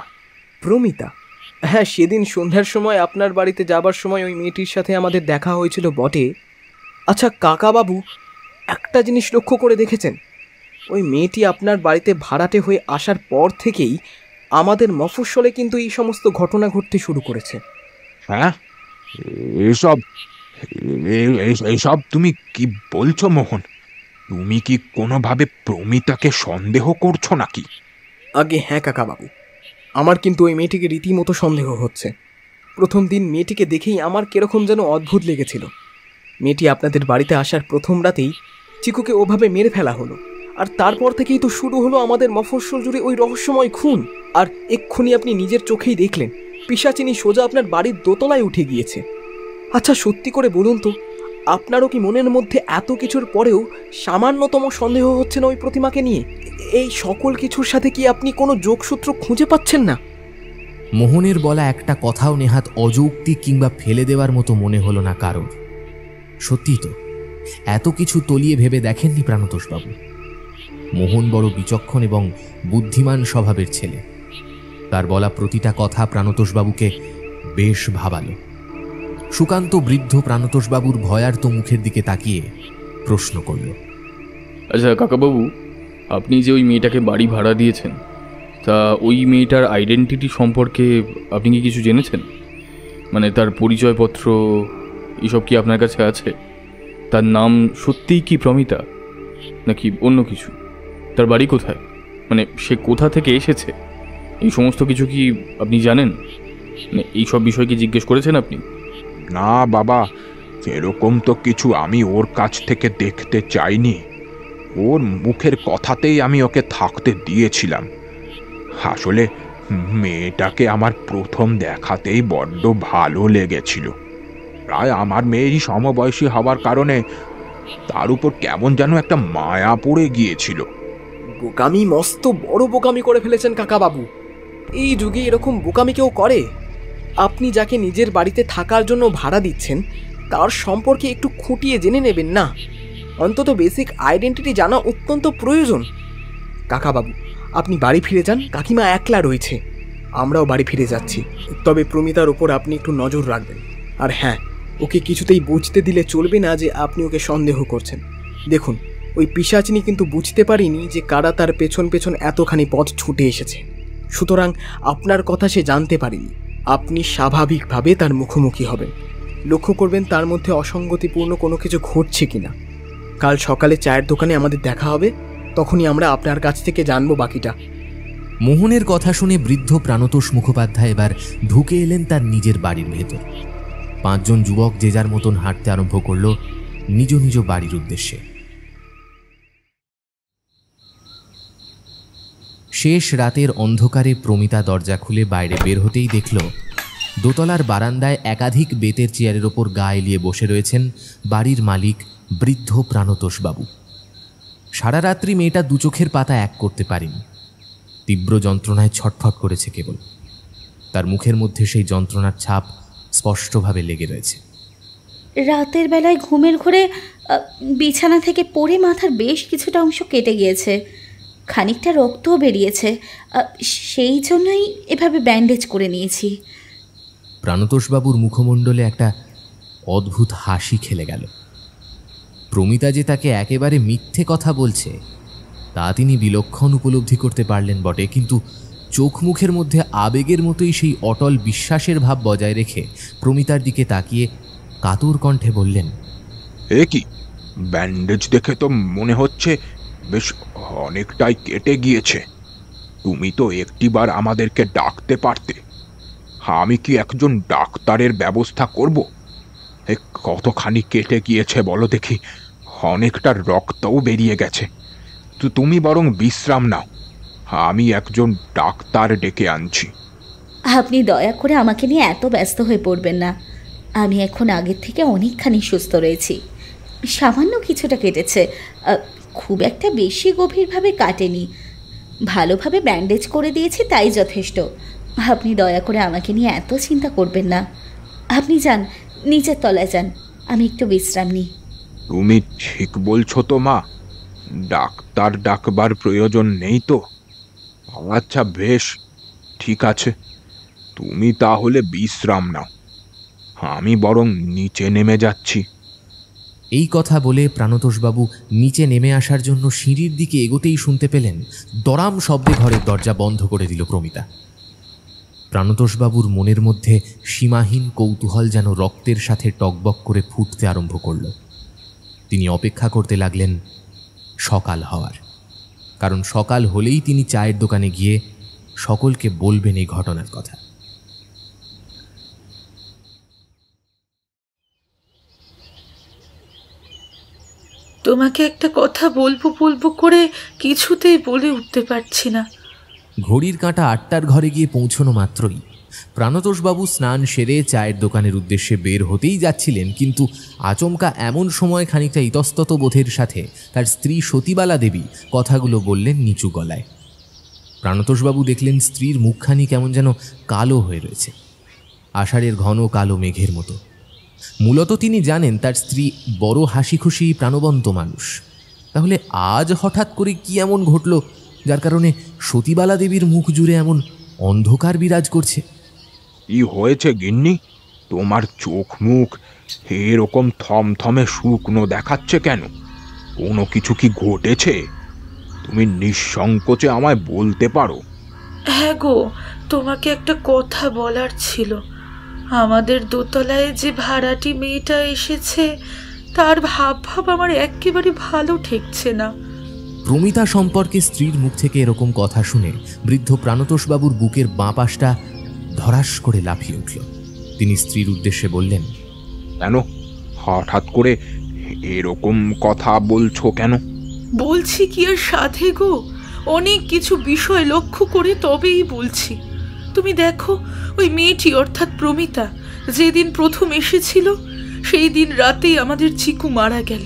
প্রমিতা? হ্যাঁ, সেদিন সন্ধ্যার সময় আপনার বাড়িতে যাবার সময় ওই মেয়েটির সাথে আমাদের দেখা হয়েছিল বটে। আচ্ছা কাকাবাবু, একটা জিনিস লক্ষ্য করে দেখেছেন? ওই মেয়েটি আপনার বাড়িতে ভাড়াটে হয়ে আসার পর থেকেই আমাদের মফস্বলে কিন্তু এই সমস্ত ঘটনা ঘটতে শুরু করেছে। হ্যাঁ, এইসব তুমি কি বলছো মোহন? তুমি কি কোনোভাবে প্রমিতাকে সন্দেহ করছো নাকি? আগে হ্যাঁ কাকাবাবু, আমার কিন্তু ওই মেয়েটিকে রীতিমতো সন্দেহ হচ্ছে। প্রথম দিন মেয়েটিকে দেখেই আমার কিরকম যেন অদ্ভুত লেগেছিল। মেয়েটি আপনাদের বাড়িতে আসার প্রথম রাতেই চিকুকে ওভাবে মেরে ফেলা হলো, আর তারপর থেকেই তো শুরু হলো আমাদের মফস্বল জুড়ে ওই রহস্যময় খুন। আর এক্ষুনি আপনি নিজের চোখেই দেখলেন পিশাচিনী সোজা আপনার বাড়ির দোতলায় উঠে গিয়েছে। আচ্ছা সত্যি করে বলুন তো, আপনারও কি মনের মধ্যে এত কিছুর পরেও সামান্যতম সন্দেহ হচ্ছে না ওই প্রতিমাকে নিয়ে? এই সকল কিছুর সাথে কি আপনি কোনো যোগসূত্র খুঁজে পাচ্ছেন না? মোহনের বলা একটা কথাও নেহাত অযৌক্তিক কিংবা ফেলে দেওয়ার মতো মনে হলো না কারোর। সত্যি তো, এত কিছু তলিয়ে ভেবে দেখেননি প্রাণতোষবাবু। মোহন বড় বিচক্ষণ এবং বুদ্ধিমান স্বভাবের ছেলে। তার বলা প্রতিটা কথা প্রাণতোষবাবুকে বেশ ভাবালো। সুকান্ত বৃদ্ধ প্রাণতোষবাবুর ভয়ার্ত মুখের দিকে তাকিয়ে প্রশ্ন করল, আচ্ছা কাকাবাবু, আপনি যে ওই মেয়েটাকে বাড়ি ভাড়া দিয়েছেন, তা ওই মেয়েটার আইডেন্টিটি সম্পর্কে আপনি কি কিছু জেনেছেন? মানে তার পরিচয়পত্র এসব কি আপনার কাছে আছে? তার নাম সত্যিই কি প্রমিতা, নাকি অন্য কিছু? তার বাড়ি কোথায়, মানে সে কোথা থেকে এসেছে, এই সমস্ত কিছু কি আপনি জানেন? মানে এইসব বিষয় কি জিজ্ঞেস করেছেন আপনি? না বাবা, এরকম তো কিছু আমি ওর কাছ থেকে দেখতে চাইনি। ওর মুখের কথাতেই আমি ওকে থাকতে দিয়েছিলাম। আসলে মেয়েটাকে আমার প্রথম দেখাতেই বড্ড ভালো লেগেছিল। প্রায় আমার মেয়েরই সমবয়সী হওয়ার কারণে তার উপর কেমন যেন একটা মায়া পড়ে গিয়েছিল। বোকামি, মস্ত বড় বোকামি করে ফেলেছেন কাকাবাবু। এই যুগে এরকম বোকামি কেউ করে? আপনি যাকে নিজের বাড়িতে থাকার জন্য ভাড়া দিচ্ছেন তার সম্পর্কে একটু খুঁটিয়ে জেনে নেবেন না? অন্তত বেসিক আইডেন্টিটি জানা অত্যন্ত প্রয়োজন। কাকাবাবু, আপনি বাড়ি ফিরে যান, কাকিমা একলা রয়েছে। আমরাও বাড়ি ফিরে যাচ্ছি। তবে প্রমিতার ওপর আপনি একটু নজর রাখবেন। আর হ্যাঁ, ওকে কিছুতেই বুঝতে দিলে চলবে না যে আপনি ওকে সন্দেহ করছেন। দেখুন, ওই পিশাচিনী কিন্তু বুঝতে পারিনি যে কারা তার পেছন পেছন এতখানি পথ ছুটে এসেছে। সুতরাং আপনার কথা সে জানতে পারেনি। আপনি স্বাভাবিকভাবে তার মুখোমুখি হবেন, লক্ষ্য করবেন তার মধ্যে অসঙ্গতিপূর্ণ কোনো কিছু ঘটছে কিনা। কাল সকালে চায়ের দোকানে আমাদের দেখা হবে, তখনই আমরা আপনার কাছ থেকে জানবো বাকিটা। মোহনের কথা শুনে বৃদ্ধ প্রাণতোষ মুখোপাধ্যায় এবার ঢুকে এলেন তার নিজের বাড়ির ভেতর। 5 জন যুবক যে যার মতন হাঁটতে আরম্ভ করল নিজ নিজ বাড়ির উদ্দেশ্যে। শেষ রাতের অন্ধকারে প্রমিতা দরজা খুলে বাইরে বের হতেই দেখল দোতলার বারান্দায় একাধিক বেতের চেয়ারের ওপর গা এলিয়ে বসে রয়েছেন বাড়ির মালিক বৃদ্ধ প্রাণতোষবাবু। সারা রাত্রি মেয়েটা দু চোখের পাতা এক করতে পারেনি। তীব্র যন্ত্রণায় ছটফট করেছে কেবল। তার মুখের মধ্যে সেই যন্ত্রণার ছাপ স্পষ্টভাবে লেগে রয়েছে। রাতের বেলায় ঘুমের ঘোরে বিছানা থেকে পড়ে মাথার বেশ কিছুটা অংশ কেটে গিয়েছে, খানিকটা রক্তও বেরিয়েছে। সেই জন্যই এভাবে ব্যান্ডেজ করে নিয়েছি। প্রাণতোষবাবুর মুখমণ্ডলে একটা অদ্ভুত হাসি খেলে গেল। প্রমিতা যে তাকে একেবারে মিথ্যে কথা বলছে তা তিনি বিলক্ষণ উপলব্ধি করতে পারলেন বটে, কিন্তু চোখ মুখের মধ্যে আবেগের মতোই সেই অটল বিশ্বাসের ভাব বজায় রেখে প্রমিতার দিকে তাকিয়ে কাতর কণ্ঠে বললেন, এ কি, ব্যান্ডেজ দেখে তো মনে হচ্ছে বেশ অনেকটাই কেটে গিয়েছে। তুমি তো একটিবার আমাদেরকে ডাকতে পারতে। আমি কি একজন ডাক্তারের ব্যবস্থা করব? কতখানি কেটে গিয়েছে বলো দেখি, অনেকটা রক্তও বেরিয়ে গেছে। তো তুমি বরং বিশ্রাম নাও, আমি একজন ডাক্তার ডেকে আনছি। আপনি দয়া করে আমাকে নিয়ে এত ব্যস্ত হয়ে পড়বেন না। আমি এখন আগের থেকে অনেকখানি সুস্থ রয়েছি। সামান্য কিছুটা কেটেছে, খুব একটা বেশি গভীরভাবে কাটেনি। ভালোভাবে ব্যান্ডেজ করে দিয়েছি, তাই যথেষ্ট। আপনি দয়া করে আমাকে নিয়ে এত চিন্তা করবেন না। আপনি যান, নিচের তলায় যান, আমি একটু বিশ্রাম নিই। তুমি ঠিক বলছো তো মা? ডাক্তার ডাকবার প্রয়োজন নেই তো? আচ্ছা বেশ, ঠিক আছে, তুমি তাহলে বিশ্রাম নাও, আমি বরং নিচে নেমে যাচ্ছি। এই কথা বলে প্রাণতোষবাবু নিচে নেমে আসার জন্য সিঁড়ির দিকে এগোতেই শুনতে পেলেন দরাম শব্দে ঘরের দরজা বন্ধ করে দিল প্রমিতা। প্রাণতোষবাবুর মনের মধ্যে সীমাহীন কৌতূহল যেন রক্তের সাথে টকবক করে ফুটতে আরম্ভ করল। তিনি অপেক্ষা করতে লাগলেন সকাল হওয়ার, কারণ সকাল হলেই তিনি চায়ের দোকানে গিয়ে সকলকে বলবেন এই ঘটনার কথা। তোমাকে একটা কথা বলবো বলবো করে কিছুতেই বলে উঠতে পারছি না। ঘড়ির কাঁটা 8টার ঘরে গিয়ে পৌঁছনো মাত্রই প্রাণতোষবাবু স্নান সেরে চায়ের দোকানের উদ্দেশ্যে বের হতেই যাচ্ছিলেন, কিন্তু আচমকা এমন সময় খানিকটা ইতস্তত বোধের সাথে তার স্ত্রী সতীবালা দেবী কথাগুলো বললেন নিচু গলায়। প্রাণতোষবাবু দেখলেন স্ত্রীর মুখখানি কেমন যেন কালো হয়ে রয়েছে, আষাঢ়ের ঘন কালো মেঘের মতো। মূলত তিনি জানেন তার স্ত্রী বড় হাসি খুশি প্রাণবন্ত মানুষ। তাহলে আজ হঠাৎ করে কি এমন ঘটল যার কারণে সতীবালা দেবীর মুখ জুড়ে এমন অন্ধকার বিরাজ করছে? কি হয়েছে গিন্নি? তোমার চোখ মুখ এরকম থমথমে শুকনো দেখাচ্ছে কেন? কোনো কিছু কি ঘটেছে? তুমি নিঃসংকোচে আমায় বলতে পারো। হ্যাঁ গো, তোমাকে একটা কথা বলার ছিল। আমাদের দোতলায় যে ভাড়াটি মেয়েটা এসেছে তার ভাব আমার একেবারে ভালো ঠেকছে না। প্রমিতা সম্পর্কে স্ত্রীর মুখ থেকে এরকম কথা শুনে বৃদ্ধ প্রাণতোষবাবুর বুকের বাঁ পাশটা ধরাস করে লাফিয়ে উঠল। তিনি স্ত্রীর উদ্দেশ্যে বললেন, কেন হঠাৎ করে এরকম কথা বলছো কেন? বলছি কি আর সাধে গো, অনেক কিছু বিষয় লক্ষ্য করে তবেই বলছি। তুমি দেখো, ওই মেয়েটি অর্থাৎ প্রমিতা যেদিন প্রথম এসেছিল সেই দিন রাতেই আমাদের চিকু মারা গেল।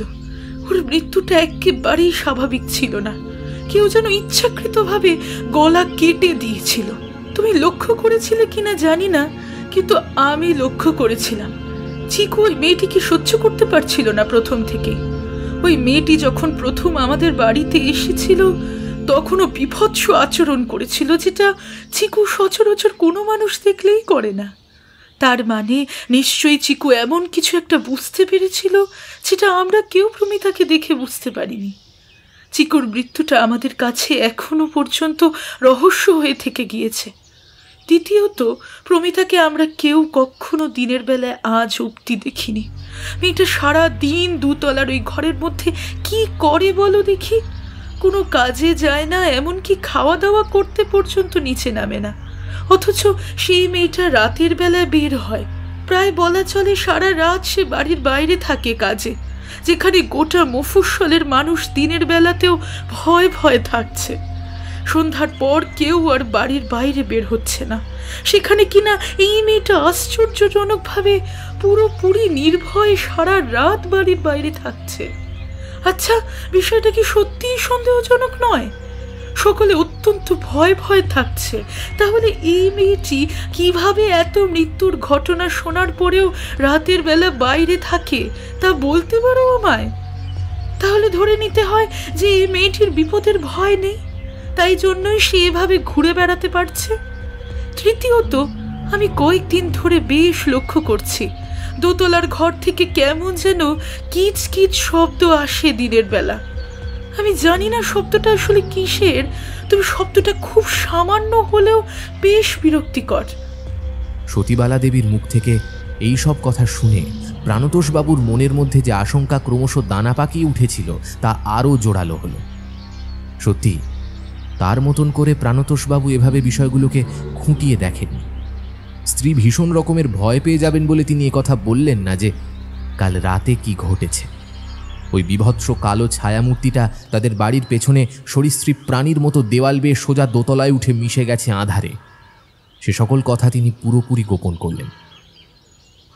ওর মৃত্যুটা একেবারেই স্বাভাবিক ছিল না, কেউ যেন ইচ্ছাকৃতভাবে গলা কেটে দিয়েছিল। তুমি লক্ষ্য করেছিলে কিনা জানি না, কিন্তু আমি লক্ষ্য করেছিলাম। চিকু ওই মেয়েটিকে সহ্য করতে পারছিল না প্রথম থেকে। ওই মেয়েটি যখন প্রথম আমাদের বাড়িতে এসেছিল তখনও বিভৎস আচরণ করেছিল, যেটা চিকু সচরাচর কোনো মানুষ দেখলেই করে না। তার মানে নিশ্চয়ই চিকু এমন কিছু একটা বুঝতে পেরেছিল যেটা আমরা কেউ প্রমিতাকে দেখে বুঝতে পারিনি। চিকুর মৃত্যুটা আমাদের কাছে এখনো পর্যন্ত রহস্য হয়ে থেকে গিয়েছে। দ্বিতীয়ত, প্রমিতাকে আমরা কেউ কখনো দিনের বেলায় আজ অবধি দেখিনি। মেয়েটা সারা দিন দুতলার ওই ঘরের মধ্যে কি করে বলো দেখি? কোনো কাজে যায় না, এমনকি খাওয়া দাওয়া করতে পর্যন্ত নিচে নামে না। অথচ সেই মেয়েটা রাতের বেলায় বের হয়। প্রায় বলা চলে সারা রাত সে বাড়ির বাইরে থাকে কাজে, যেখানে গোটা মফস্বলের মানুষ দিনের বেলাতেও ভয় ভয় থাকছে। সন্ধ্যার পর কেউ আর বাড়ির বাইরে বের হচ্ছে না, সেখানে কিনা এই মেয়েটা আশ্চর্যজনকভাবে পুরোপুরি নির্ভয়ে সারা রাত বাড়ির বাইরে থাকছে। আচ্ছা, বিষয়টা কি সত্যিই সন্দেহজনক নয়? সকলে অত্যন্ত ভয় ভয় থাকছে। তাহলে এই মেয়েটি কিভাবে এত মৃত্যুর ঘটনা শোনার পরেও রাতের বেলা বাইরে থাকে তা বলতে পারো আমায়? তাহলে ধরে নিতে হয় যে এই মেয়েটির বিপদের ভয় নেই, তাই জন্যই সে এভাবে ঘুরে বেড়াতে পারছে। তৃতীয়ত, আমি কয়েকদিন ধরে বেশ লক্ষ্য করছি দোতলার ঘর থেকে কেমন যেন কিচ কিচ শব্দ আসে দিনের বেলা। আমি জানি না শব্দটা আসলে কিসের, তবে শব্দটা খুব সামান্য হলেও বেশ বিরক্তিকর। সতীবালা দেবীর মুখ থেকে এই সব কথা শুনে প্রাণতোষবাবুর মনের মধ্যে যে আশঙ্কা ক্রমশ দানা পাকিয়ে উঠেছিল তা আরও জোরালো হলো। সত্যি তার মতন করে প্রাণতোষবাবু এভাবে বিষয়গুলোকে খুঁটিয়ে দেখেননি। স্ত্রী ভীষণ রকমের ভয় পেয়ে যাবেন বলে তিনি একথা বললেন না যে কাল রাতে কি ঘটেছে। ওই বিভৎস কালো ছায়ামূর্তিটা তাদের বাড়ির পেছনে সরীসৃপ প্রাণীর মতো দেওয়াল বেয়ে সোজা দোতলায় উঠে মিশে গেছে আঁধারে। সে সকল কথা তিনি পুরোপুরি গোপন করলেন।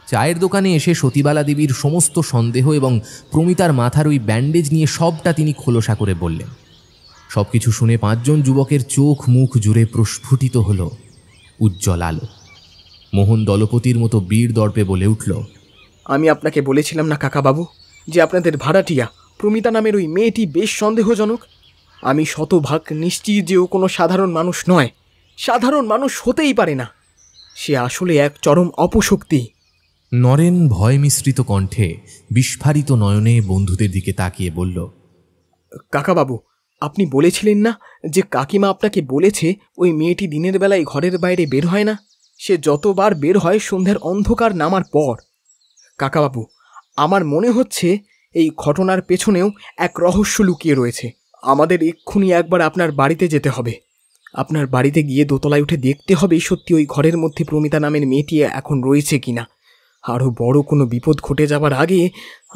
চায়ের দোকানে এসে সতীবালা দেবীর সমস্ত সন্দেহ এবং প্রমিতার মাথার ওই ব্যান্ডেজ নিয়ে সবটা তিনি খোলসা করে বললেন। সবকিছু শুনে পাঁচজন যুবকের চোখ মুখ জুড়ে প্রস্ফুটিত হল উজ্জ্বল আলো। মোহন দলপতির মতো বীর দর্পে বলে উঠল, আমি আপনাকে বলেছিলাম না কাকাবাবু যে আপনাদের ভাড়াটিয়া প্রমিতা নামের ওই মেয়েটি বেশ সন্দেহজনক। আমি শতভাগ নিশ্চিত যে ও কোনো সাধারণ মানুষ নয়, সাধারণ মানুষ হতেই পারে না। সে আসলে এক চরম অপশক্তি। নরেন ভয় মিশ্রিত কণ্ঠে বিস্ফারিত নয়নে বন্ধুদের দিকে তাকিয়ে বলল, কাকাবাবু, আপনি বলেছিলেন না যে কাকিমা আপনাকে বলেছে ওই মেয়েটি দিনের বেলায় ঘরের বাইরে বের হয় না? সে যতবার বের হয় সন্ধ্যার অন্ধকার নামার পর। কাকাবাবু, আমার মনে হচ্ছে এই ঘটনার পেছনেও এক রহস্য লুকিয়ে রয়েছে। আমাদের এক্ষুনি একবার আপনার বাড়িতে যেতে হবে। আপনার বাড়িতে গিয়ে দোতলায় উঠে দেখতে হবে সত্যি ওই ঘরের মধ্যে প্রমিতা নামের মেয়েটি এখন রয়েছে কিনা। আরও বড় কোনো বিপদ ঘটে যাবার আগে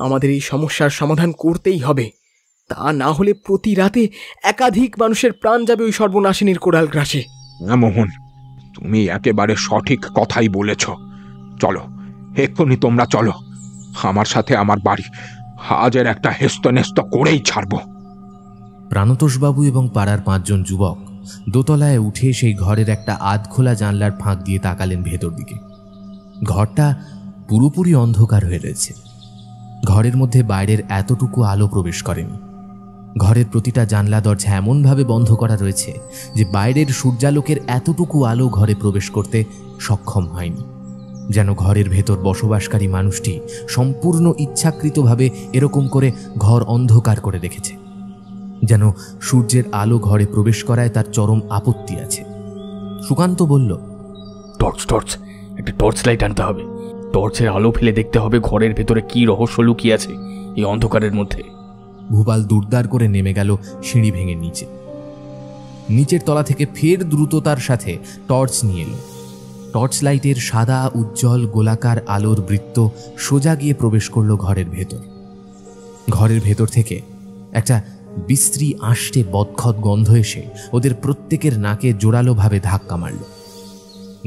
আমাদের এই সমস্যার সমাধান করতেই হবে। তা না হলে প্রতি রাতে একাধিক মানুষের প্রাণ যাবে ওই সর্বনাশিনীর কোড়াল গ্রাসে। মোহন, তুমি একেবারে সঠিক কথাই বলেছ। চলো, এক্ষুনি তোমরা চলো আমার সাথে আমার বাড়ি। আজের একটা হেস্তনেস্ত করেই ছাড়বো। প্রাণতোষবাবু এবং পাড়ার 5 জন যুবক দোতলায় উঠে সেই ঘরের একটা আধখোলা জানলার ফাঁক দিয়ে তাকালেন ভেতর দিকে। ঘরটা পুরোপুরি অন্ধকার হয়ে রয়েছে। ঘরের মধ্যে বাইরের এতটুকু আলো প্রবেশ করেনি। ঘরের প্রতিটা জানলা দরজা এমনভাবে বন্ধ করা রয়েছে যে বাইরের সূর্যালোকের এতটুকু আলো ঘরে প্রবেশ করতে সক্ষম হয়নি। যেন ঘরের ভেতর বসবাসকারী মানুষটি সম্পূর্ণ ইচ্ছাকৃতভাবে এরকম করে ঘর অন্ধকার করে রেখেছে। যেন সূর্যের আলো ঘরে প্রবেশ করায় তার চরম আপত্তি আছে। সুকান্ত বলল, টর্চ একটা টর্চ লাইট আনতে হবে। টর্চের আলো ফেলে দেখতে হবে ঘরের ভেতরে কি রহস্য লুকিয়ে আছে এই অন্ধকারের মধ্যে। ভূপাল দুর্দার করে নেমে গেল সিঁড়ি ভেঙে নিচে। নিচের তলা থেকে ফের দ্রুততার সাথে টর্চ নিয়ে এলো। টর্চ লাইটের সাদা উজ্জ্বল গোলাকার আলোর বৃত্ত সোজা গিয়ে প্রবেশ করল ঘরের ভেতর। ঘরের ভেতর থেকে একটা বিশ্রী আষ্টে বদখত গন্ধ এসে ওদের প্রত্যেকের নাকে জোরালোভাবে ধাক্কা মারল।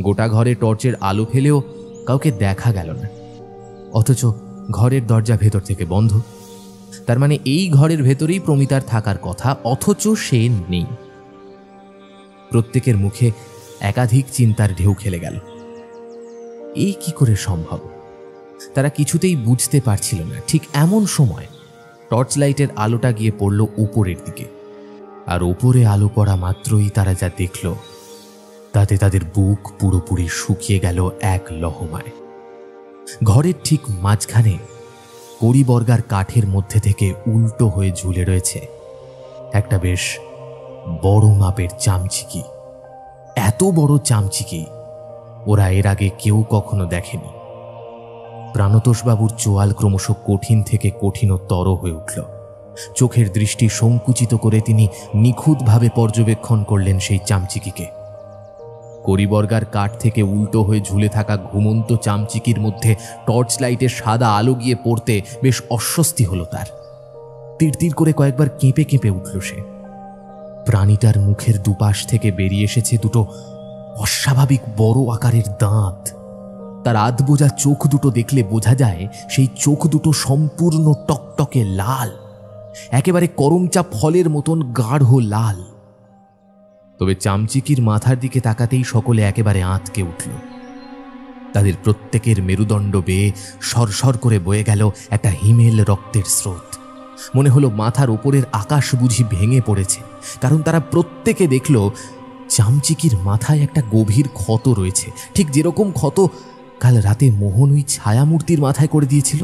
গোটা ঘরে টর্চের আলো ফেলেও কাউকে দেখা গেল না, অথচ ঘরের দরজা ভেতর থেকে বন্ধ। তার মানে এই ঘরের ভেতরেই প্রমিতার থাকার কথা, অথচ সে নেই। প্রত্যেকের মুখে একাধিক চিন্তার ঢেউ খেলে গেল। এই কি করে সম্ভব? তারা কিছুতেই বুঝতে পারছিল না। ঠিক এমন সময় টর্চ লাইটের আলোটা গিয়ে পড়ল উপরের দিকে, আর উপরে আলো পড়া মাত্রই তারা যা দেখল তাতে তাদের বুক পুরোপুরি শুকিয়ে গেল এক লহমায়। ঘরের ঠিক মাঝখানে কড়িবর্গার কাঠের মধ্যে থেকে উল্টো হয়ে ঝুলে রয়েছে একটা বেশ বড় মাপের চামচিকি। এত বড় চামচিকি ওরা এর আগে কেউ কখনো দেখেনি। প্রাণতোষবাবুর চোয়াল ক্রমশ কঠিন থেকে কঠিনতর হয়ে উঠল। চোখের দৃষ্টি সংকুচিত করে তিনি নিখুঁতভাবে পর্যবেক্ষণ করলেন সেই চামচিকিকে। কড়িবর্গার কাঠ থেকে উল্টো হয়ে ঝুলে থাকা ঘুমন্ত চামচিকির মধ্যে টর্চ লাইটের সাদা আলো গিয়ে পড়তে বেশ অস্বস্তি হলো তার। তিরতির করে কয়েকবার কেঁপে কেঁপে উঠল সে। প্রাণীটার মুখের দুপাশ থেকে বেরিয়ে এসেছে দুটো অস্বাভাবিক বড় আকারের দাঁত। তার আধবোজা চোখ দুটো দেখলে বোঝা যায় সেই চোখ দুটো সম্পূর্ণ টকটকে লাল, একেবারে করমচা ফলের মতন গাঢ় লাল। তবে চামচিকির মাথার দিকে তাকাতেই সকলে একেবারে আঁতকে উঠল। তাদের প্রত্যেকের মেরুদণ্ড বেয়ে সরসর করে বয়ে গেল একটা হিমেল রক্তের স্রোত। মনে হলো মাথার ওপরের আকাশ বুঝি ভেঙে পড়েছে, কারণ তারা প্রত্যেকে দেখল চামচিকির মাথায় একটা গভীর ক্ষত রয়েছে, ঠিক যেরকম ক্ষত কাল রাতে মোহন ওই ছায়ামূর্তির মাথায় করে দিয়েছিল,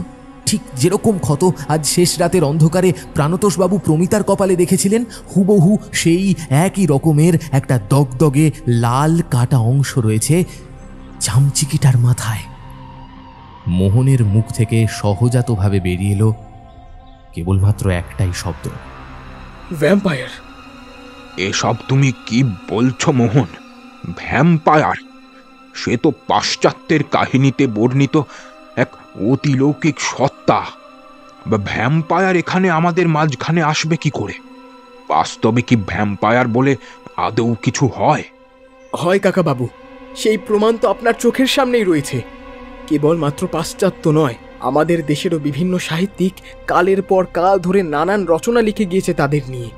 ঠিক যেরকম ক্ষত আজ শেষ রাতের অন্ধকারে প্রাণতোষবাবু প্রমিতার কপালে দেখেছিলেন, হুবহু সেই একই রকমের একটা দগদগে লাল কাটা অংশ রয়েছে চামচিকিটার মাথায়। মোহনের মুখ থেকে সহজাতভাবে বেরিয়ে এলো কেবলমাত্র একটাই শব্দ, ভ্যাম্পায়ার। এসব তুমি কি বলছো মোহন? ভ্যাম্পায়ার? সে তো পাশ্চাত্যের কাহিনীতে বর্ণিত এক অতিলৌকিক সত্তা। ভ্যাম্পায়ার এখানে আমাদের মাঝখানে আসবে কি করে? বাস্তবে কি ভ্যাম্পায়ার বলে আদৌ কিছু হয়? হয় কাকাবাবু, সেই প্রমাণ তো আপনার চোখের সামনেই রয়েছে। কেবলমাত্র পাশ্চাত্য নয়, আমাদের দেশেরও বিভিন্ন সাহিত্যিক কালের পর কাল ধরে নানান রচনা লিখে গিয়েছে তাদের নিয়ে।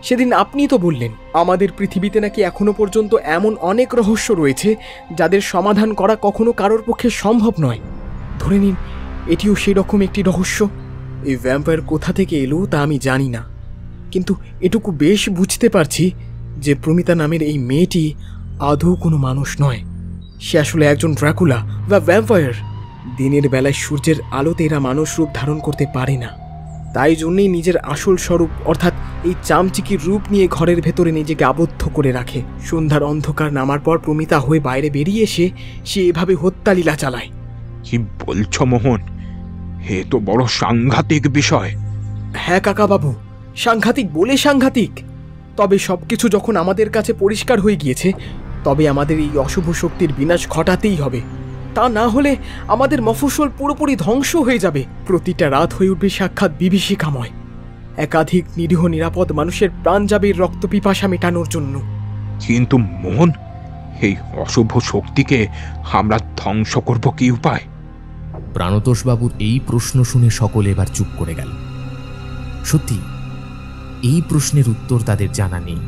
সেদিন আপনি তো বললেন আমাদের পৃথিবীতে নাকি এখনো পর্যন্ত এমন অনেক রহস্য রয়েছে যাদের সমাধান করা কখনো কারোর পক্ষে সম্ভব নয়। ধরে নিন এটিও সেই রকম একটি রহস্য। এই ভ্যাম্পায়ার কোথা থেকে এলো তা আমি জানি না, কিন্তু এটুকু বেশ বুঝতে পারছি যে প্রমিতা নামের এই মেয়েটি আদৌ কোনো মানুষ নয়। সে আসলে একজন ড্রাকুলা বা ভ্যাম্পায়ার। দিনের বেলায় সূর্যের আলোতে এরা মানুষ রূপ ধারণ করতে পারে না, তাই জন্যই নিজের আসল স্বরূপ অর্থাৎ এই চামচিকির রূপ নিয়ে ঘরের ভেতরে নিজেকে আবদ্ধ করে রাখে। সন্ধ্যার অন্ধকার নামার পর প্রমিতা হয়ে বাইরে বেরিয়ে এসে সে এভাবে হত্যালীলা চালায়। কি বলছো মোহন? এ তো বড় সাংঘাতিক বিষয়। হ্যাঁ কাকাবাবু, সাংঘাতিক বলে সাংঘাতিক। তবে সবকিছু যখন আমাদের কাছে পরিষ্কার হয়ে গিয়েছে, তবে আমাদের এই অশুভ শক্তির বিনাশ ঘটাতেই হবে। তা না হলে আমাদের মফস্বল পুরোপুরি ধ্বংস হয়ে যাবে। প্রতিটা রাত হয়ে উঠবে সাক্ষাৎ বিভীষিকাময়। একাধিক নিরীহ নিরাপদ মানুষের প্রাণ যাবে রক্ত পিপাসা মেটানোর জন্য। কিন্তু মোহন, এই অশুভ শক্তিকে আমরা ধ্বংস করব কি উপায়? প্রাণতোষবাবুর এই প্রশ্ন শুনে সকলে এবার চুপ করে গেল। সত্যি এই প্রশ্নের উত্তর তাদের জানা নেই।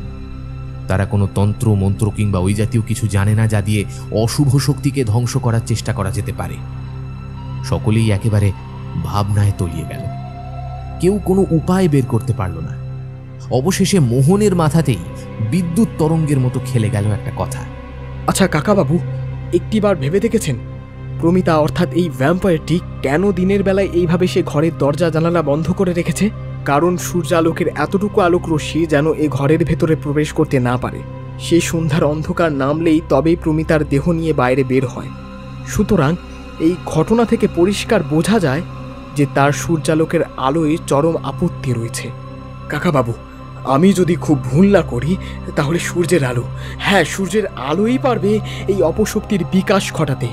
তারা কোনো তন্ত্র মন্ত্র কিংবা ওই জাতীয় কিছু জানে না যা দিয়ে অশুভ শক্তিকে ধ্বংস করার চেষ্টা করা যেতে পারে। সকলেই একেবারে ভাবনায় তলিয়ে গেল। কেউ কোনো উপায় বের করতে পারল না। অবশেষে মোহনের মাথাতেই বিদ্যুৎ তরঙ্গের মতো খেলে গেল একটা কথা। আচ্ছা কাকাবাবু, একটিবার ভেবে দেখেছেন প্রমিতা অর্থাৎ এই ভ্যাম্পায়ারটি কেন দিনের বেলায় এইভাবে সে ঘরের দরজা জানালা বন্ধ করে রেখেছে? কারণ সূর্যালোকের এতটুকু আলোক রশ্মি যেন এ ঘরের ভেতরে প্রবেশ করতে না পারে। সেই সন্ধ্যার অন্ধকার নামলেই তবেই প্রমিতার দেহ নিয়ে বাইরে বের হয়। সুতরাং এই ঘটনা থেকে পরিষ্কার বোঝা যায় যে তার সূর্যালোকের আলোয় চরম আপত্তি রয়েছে। কাকাবাবু, আমি যদি খুব ভুল না করি তাহলে সূর্যের আলো, হ্যাঁ সূর্যের আলোই পারবে এই অপশক্তির বিকাশ ঘটাতে।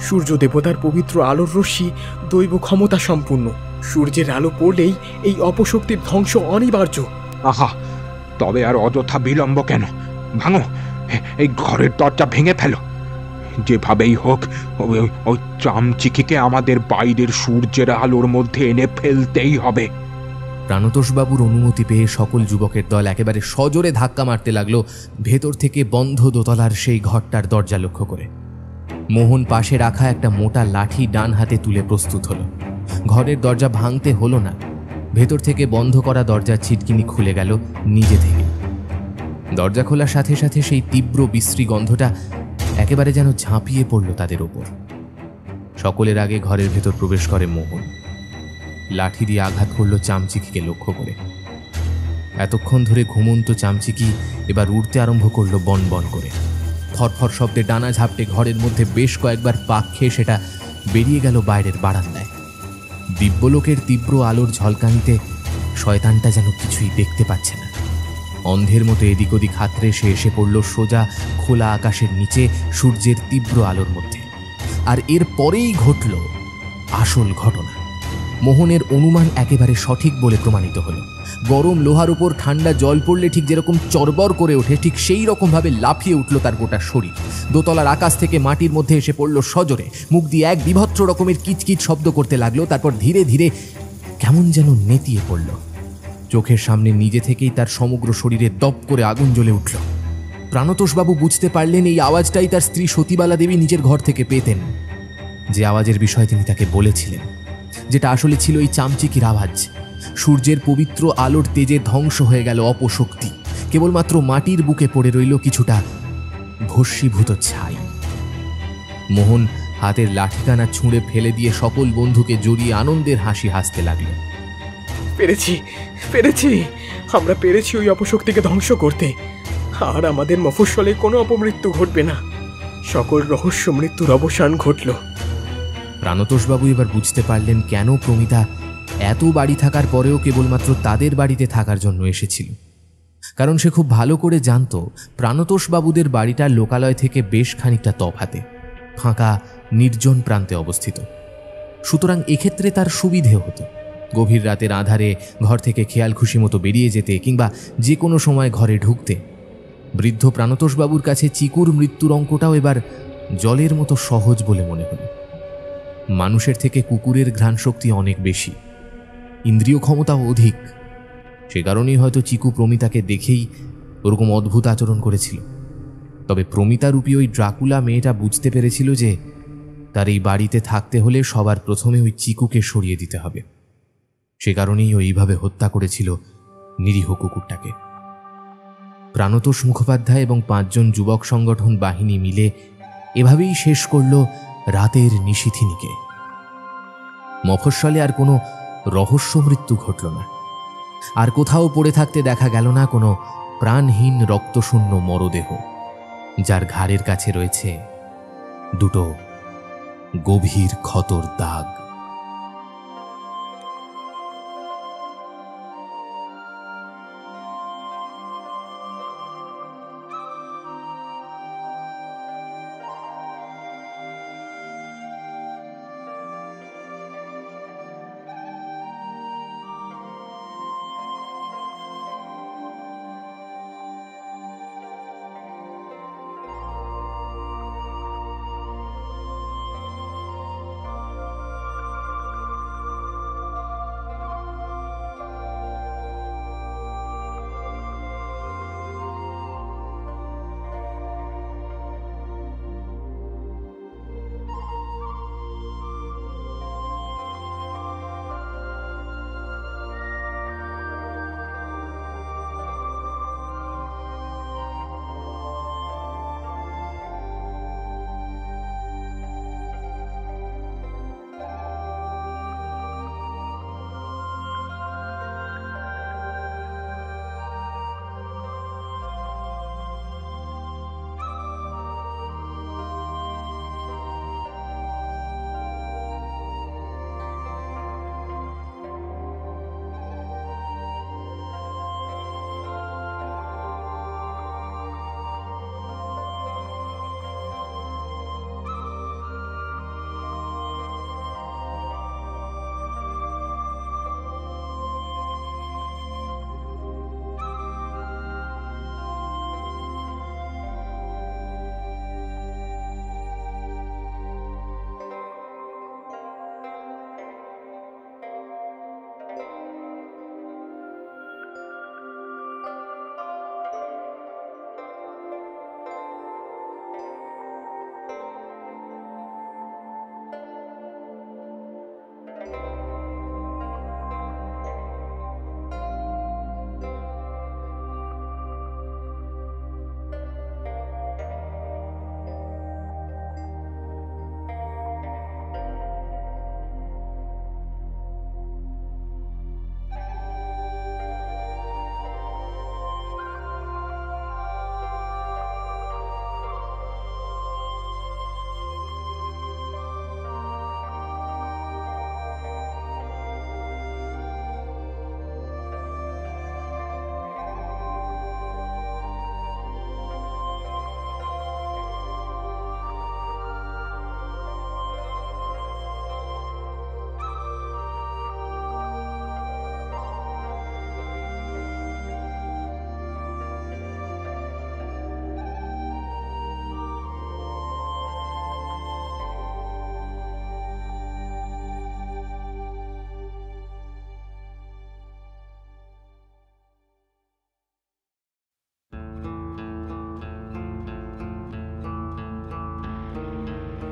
সূর্য দেবতার পবিত্র আলোর রশ্মি দৈব ক্ষমতা সম্পূর্ণ। সূর্যের আলো পড়লেই এই অপশক্তির ধ্বংস অনিবার্য। আহা, তবে আর অযথা বিলম্ব কেন? ভাঙো, এই ঘরের দরজা ভেঙে ফেলো। যেভাবেই হোক ওই চামচিকিকে আমাদের বাইরের সূর্যের আলোর মধ্যে এনে ফেলতেই হবে। প্রাণতোষবাবুর অনুমতি পেয়ে সকল যুবকের দল একেবারে সজোরে ধাক্কা মারতে লাগলো ভেতর থেকে বন্ধ দোতলার সেই ঘরটার দরজা লক্ষ্য করে। মোহন পাশে রাখা একটা মোটা লাঠি ডান হাতে তুলে প্রস্তুত হলো। ঘরের দরজা ভাঙতে হলো না, ভেতর থেকে বন্ধ করা দরজার ছিটকিনি খুলে গেল নিজে থেকে। দরজা খোলার সাথে সাথে সেই তীব্র বিশ্রী গন্ধটা একেবারে যেন ঝাঁপিয়ে পড়ল তাদের ওপর। সকলের আগে ঘরের ভেতর প্রবেশ করে মোহন। লাঠি দিয়ে আঘাত করল চামচিকিকে লক্ষ্য করে। এতক্ষণ ধরে ঘুমন্ত চামচিকি এবার উড়তে আরম্ভ করলো বন বন করে। ফরফর শব্দে ডানা ঝাপটে ঘরের মধ্যে বেশ কয়েকবার পাক খেয়ে সেটা বেরিয়ে গেল বাইরের বারান্দায়। দিব্যলোকের তীব্র আলোর ঝলকানিতে শয়তানটা যেন কিছুই দেখতে পাচ্ছে না। অন্ধের মতো এদিক ওদিক হাতড়ে সে এসে পড়ল সোজা খোলা আকাশের নিচে সূর্যের তীব্র আলোর মধ্যে। আর এর পরেই ঘটল আসল ঘটনা। মোহনের অনুমান একেবারে সঠিক বলে প্রমাণিত হলো। গরম লোহার উপর ঠান্ডা জল পড়লে ঠিক যেরকম চরবর করে ওঠে, ঠিক সেই রকমভাবে লাফিয়ে উঠল তার গোটা শরীর। দোতলার আকাশ থেকে মাটির মধ্যে এসে পড়ল সজোরে। মুখ দিয়ে এক বিভৎস রকমের কিচকিচ শব্দ করতে লাগলো। তারপর ধীরে ধীরে কেমন যেন নেতিয়ে পড়ল। চোখের সামনে নিজে থেকেই তার সমগ্র শরীরে দপ করে আগুন জ্বলে উঠল। প্রাণতোষবাবু বুঝতে পারলেন এই আওয়াজটাই তার স্ত্রী সতীবালা দেবী নিজের ঘর থেকে পেতেন। যে আওয়াজের বিষয়ে তিনি তাকে বলেছিলেন, যেটা আসলে ছিল এই চামচিকির আওয়াজ। সূর্যের পবিত্র আলোর তেজে ধ্বংস হয়ে গেল অপশক্তি। কেবলমাত্র মাটির বুকে পড়ে রইল কিছুটা ভস্মীভূত ছাই। মোহন হাতের লাঠিখানা ছুঁড়ে ফেলে দিয়ে সকল বন্ধুকে জড়িয়ে আনন্দের হাসি হাসতে লাগল। পেরেছি, পেরেছি, আমরা পেরেছি ওই অপশক্তিকে ধ্বংস করতে। আর আমাদের মফস্বলে কোনো অপমৃত্যু ঘটবে না। সকল রহস্য মৃত্যুর অবসান ঘটল। প্রাণতোষবাবু এবার বুঝতে পারলেন কেন প্রমিতা এত বাড়ি থাকার পরেও কেবলমাত্র তাদের বাড়িতে থাকার জন্য এসেছিল। কারণ সে খুব ভালো করে জানত প্রাণতোষবাবুদের বাড়িটা লোকালয় থেকে বেশ খানিকটা তফাতে, ফাঁকা নির্জন প্রান্তে অবস্থিত। সুতরাং এক্ষেত্রে তার সুবিধে হতো গভীর রাতের আধারে ঘর থেকে খেয়াল খুশি মতো বেরিয়ে যেতে কিংবা যে কোনো সময় ঘরে ঢুকতে। বৃদ্ধ প্রাণতোষবাবুর কাছে চিকুর মৃত্যুর অঙ্কটাও এবার জলের মতো সহজ বলে মনে হল। মানুষের থেকে কুকুরের ঘ্রাণ শক্তি অনেক বেশি, ইন্দ্রিয় ক্ষমতাও অধিক। সে কারণেই হয়তো চিকু প্রমিতাকে দেখেই ওরকম অদ্ভুত আচরণ করেছিল। তবে প্রমিতারূপী ওই ড্রাকুলা মেয়েটা বুঝতে পেরেছিল যে তার এই বাড়িতে থাকতে হলে সবার প্রথমে ওই চিকুকে সরিয়ে দিতে হবে। সে কারণেই ওইভাবে হত্যা করেছিল নিরীহ কুকুরটাকে। প্রাণতোষ মুখোপাধ্যায় এবং 5 জন যুবক সংগঠন বাহিনী মিলে এভাবেই শেষ করল রাতের নিশীথিনীকে। মফস্বলে আর কোনো রহস্য মৃত্যু ঘটল না। আর কোথাও পড়ে থাকতে দেখা গেল না কোনো প্রাণহীন রক্তশূন্য মরদেহ, যার ঘাড়ের কাছে রয়েছে দুটো গভীর ক্ষতর দাগ।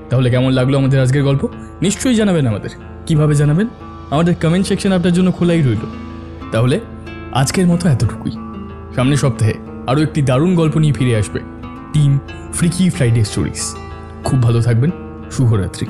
তাহলে কেমন লাগলো আমাদের আজকের গল্প নিশ্চয়ই জানাবেন আমাদের। কিভাবে জানাবেন? আমাদের কমেন্ট সেকশন আপনার জন্য খোলাই রইল। তাহলে আজকের মতো এতটুকুই। সামনের সপ্তাহে আরও একটি দারুণ গল্প নিয়ে ফিরে আসবে টিম ফ্রিকি ফ্রাইডে স্টোরিজ। খুব ভালো থাকবেন। শুভরাত্রি।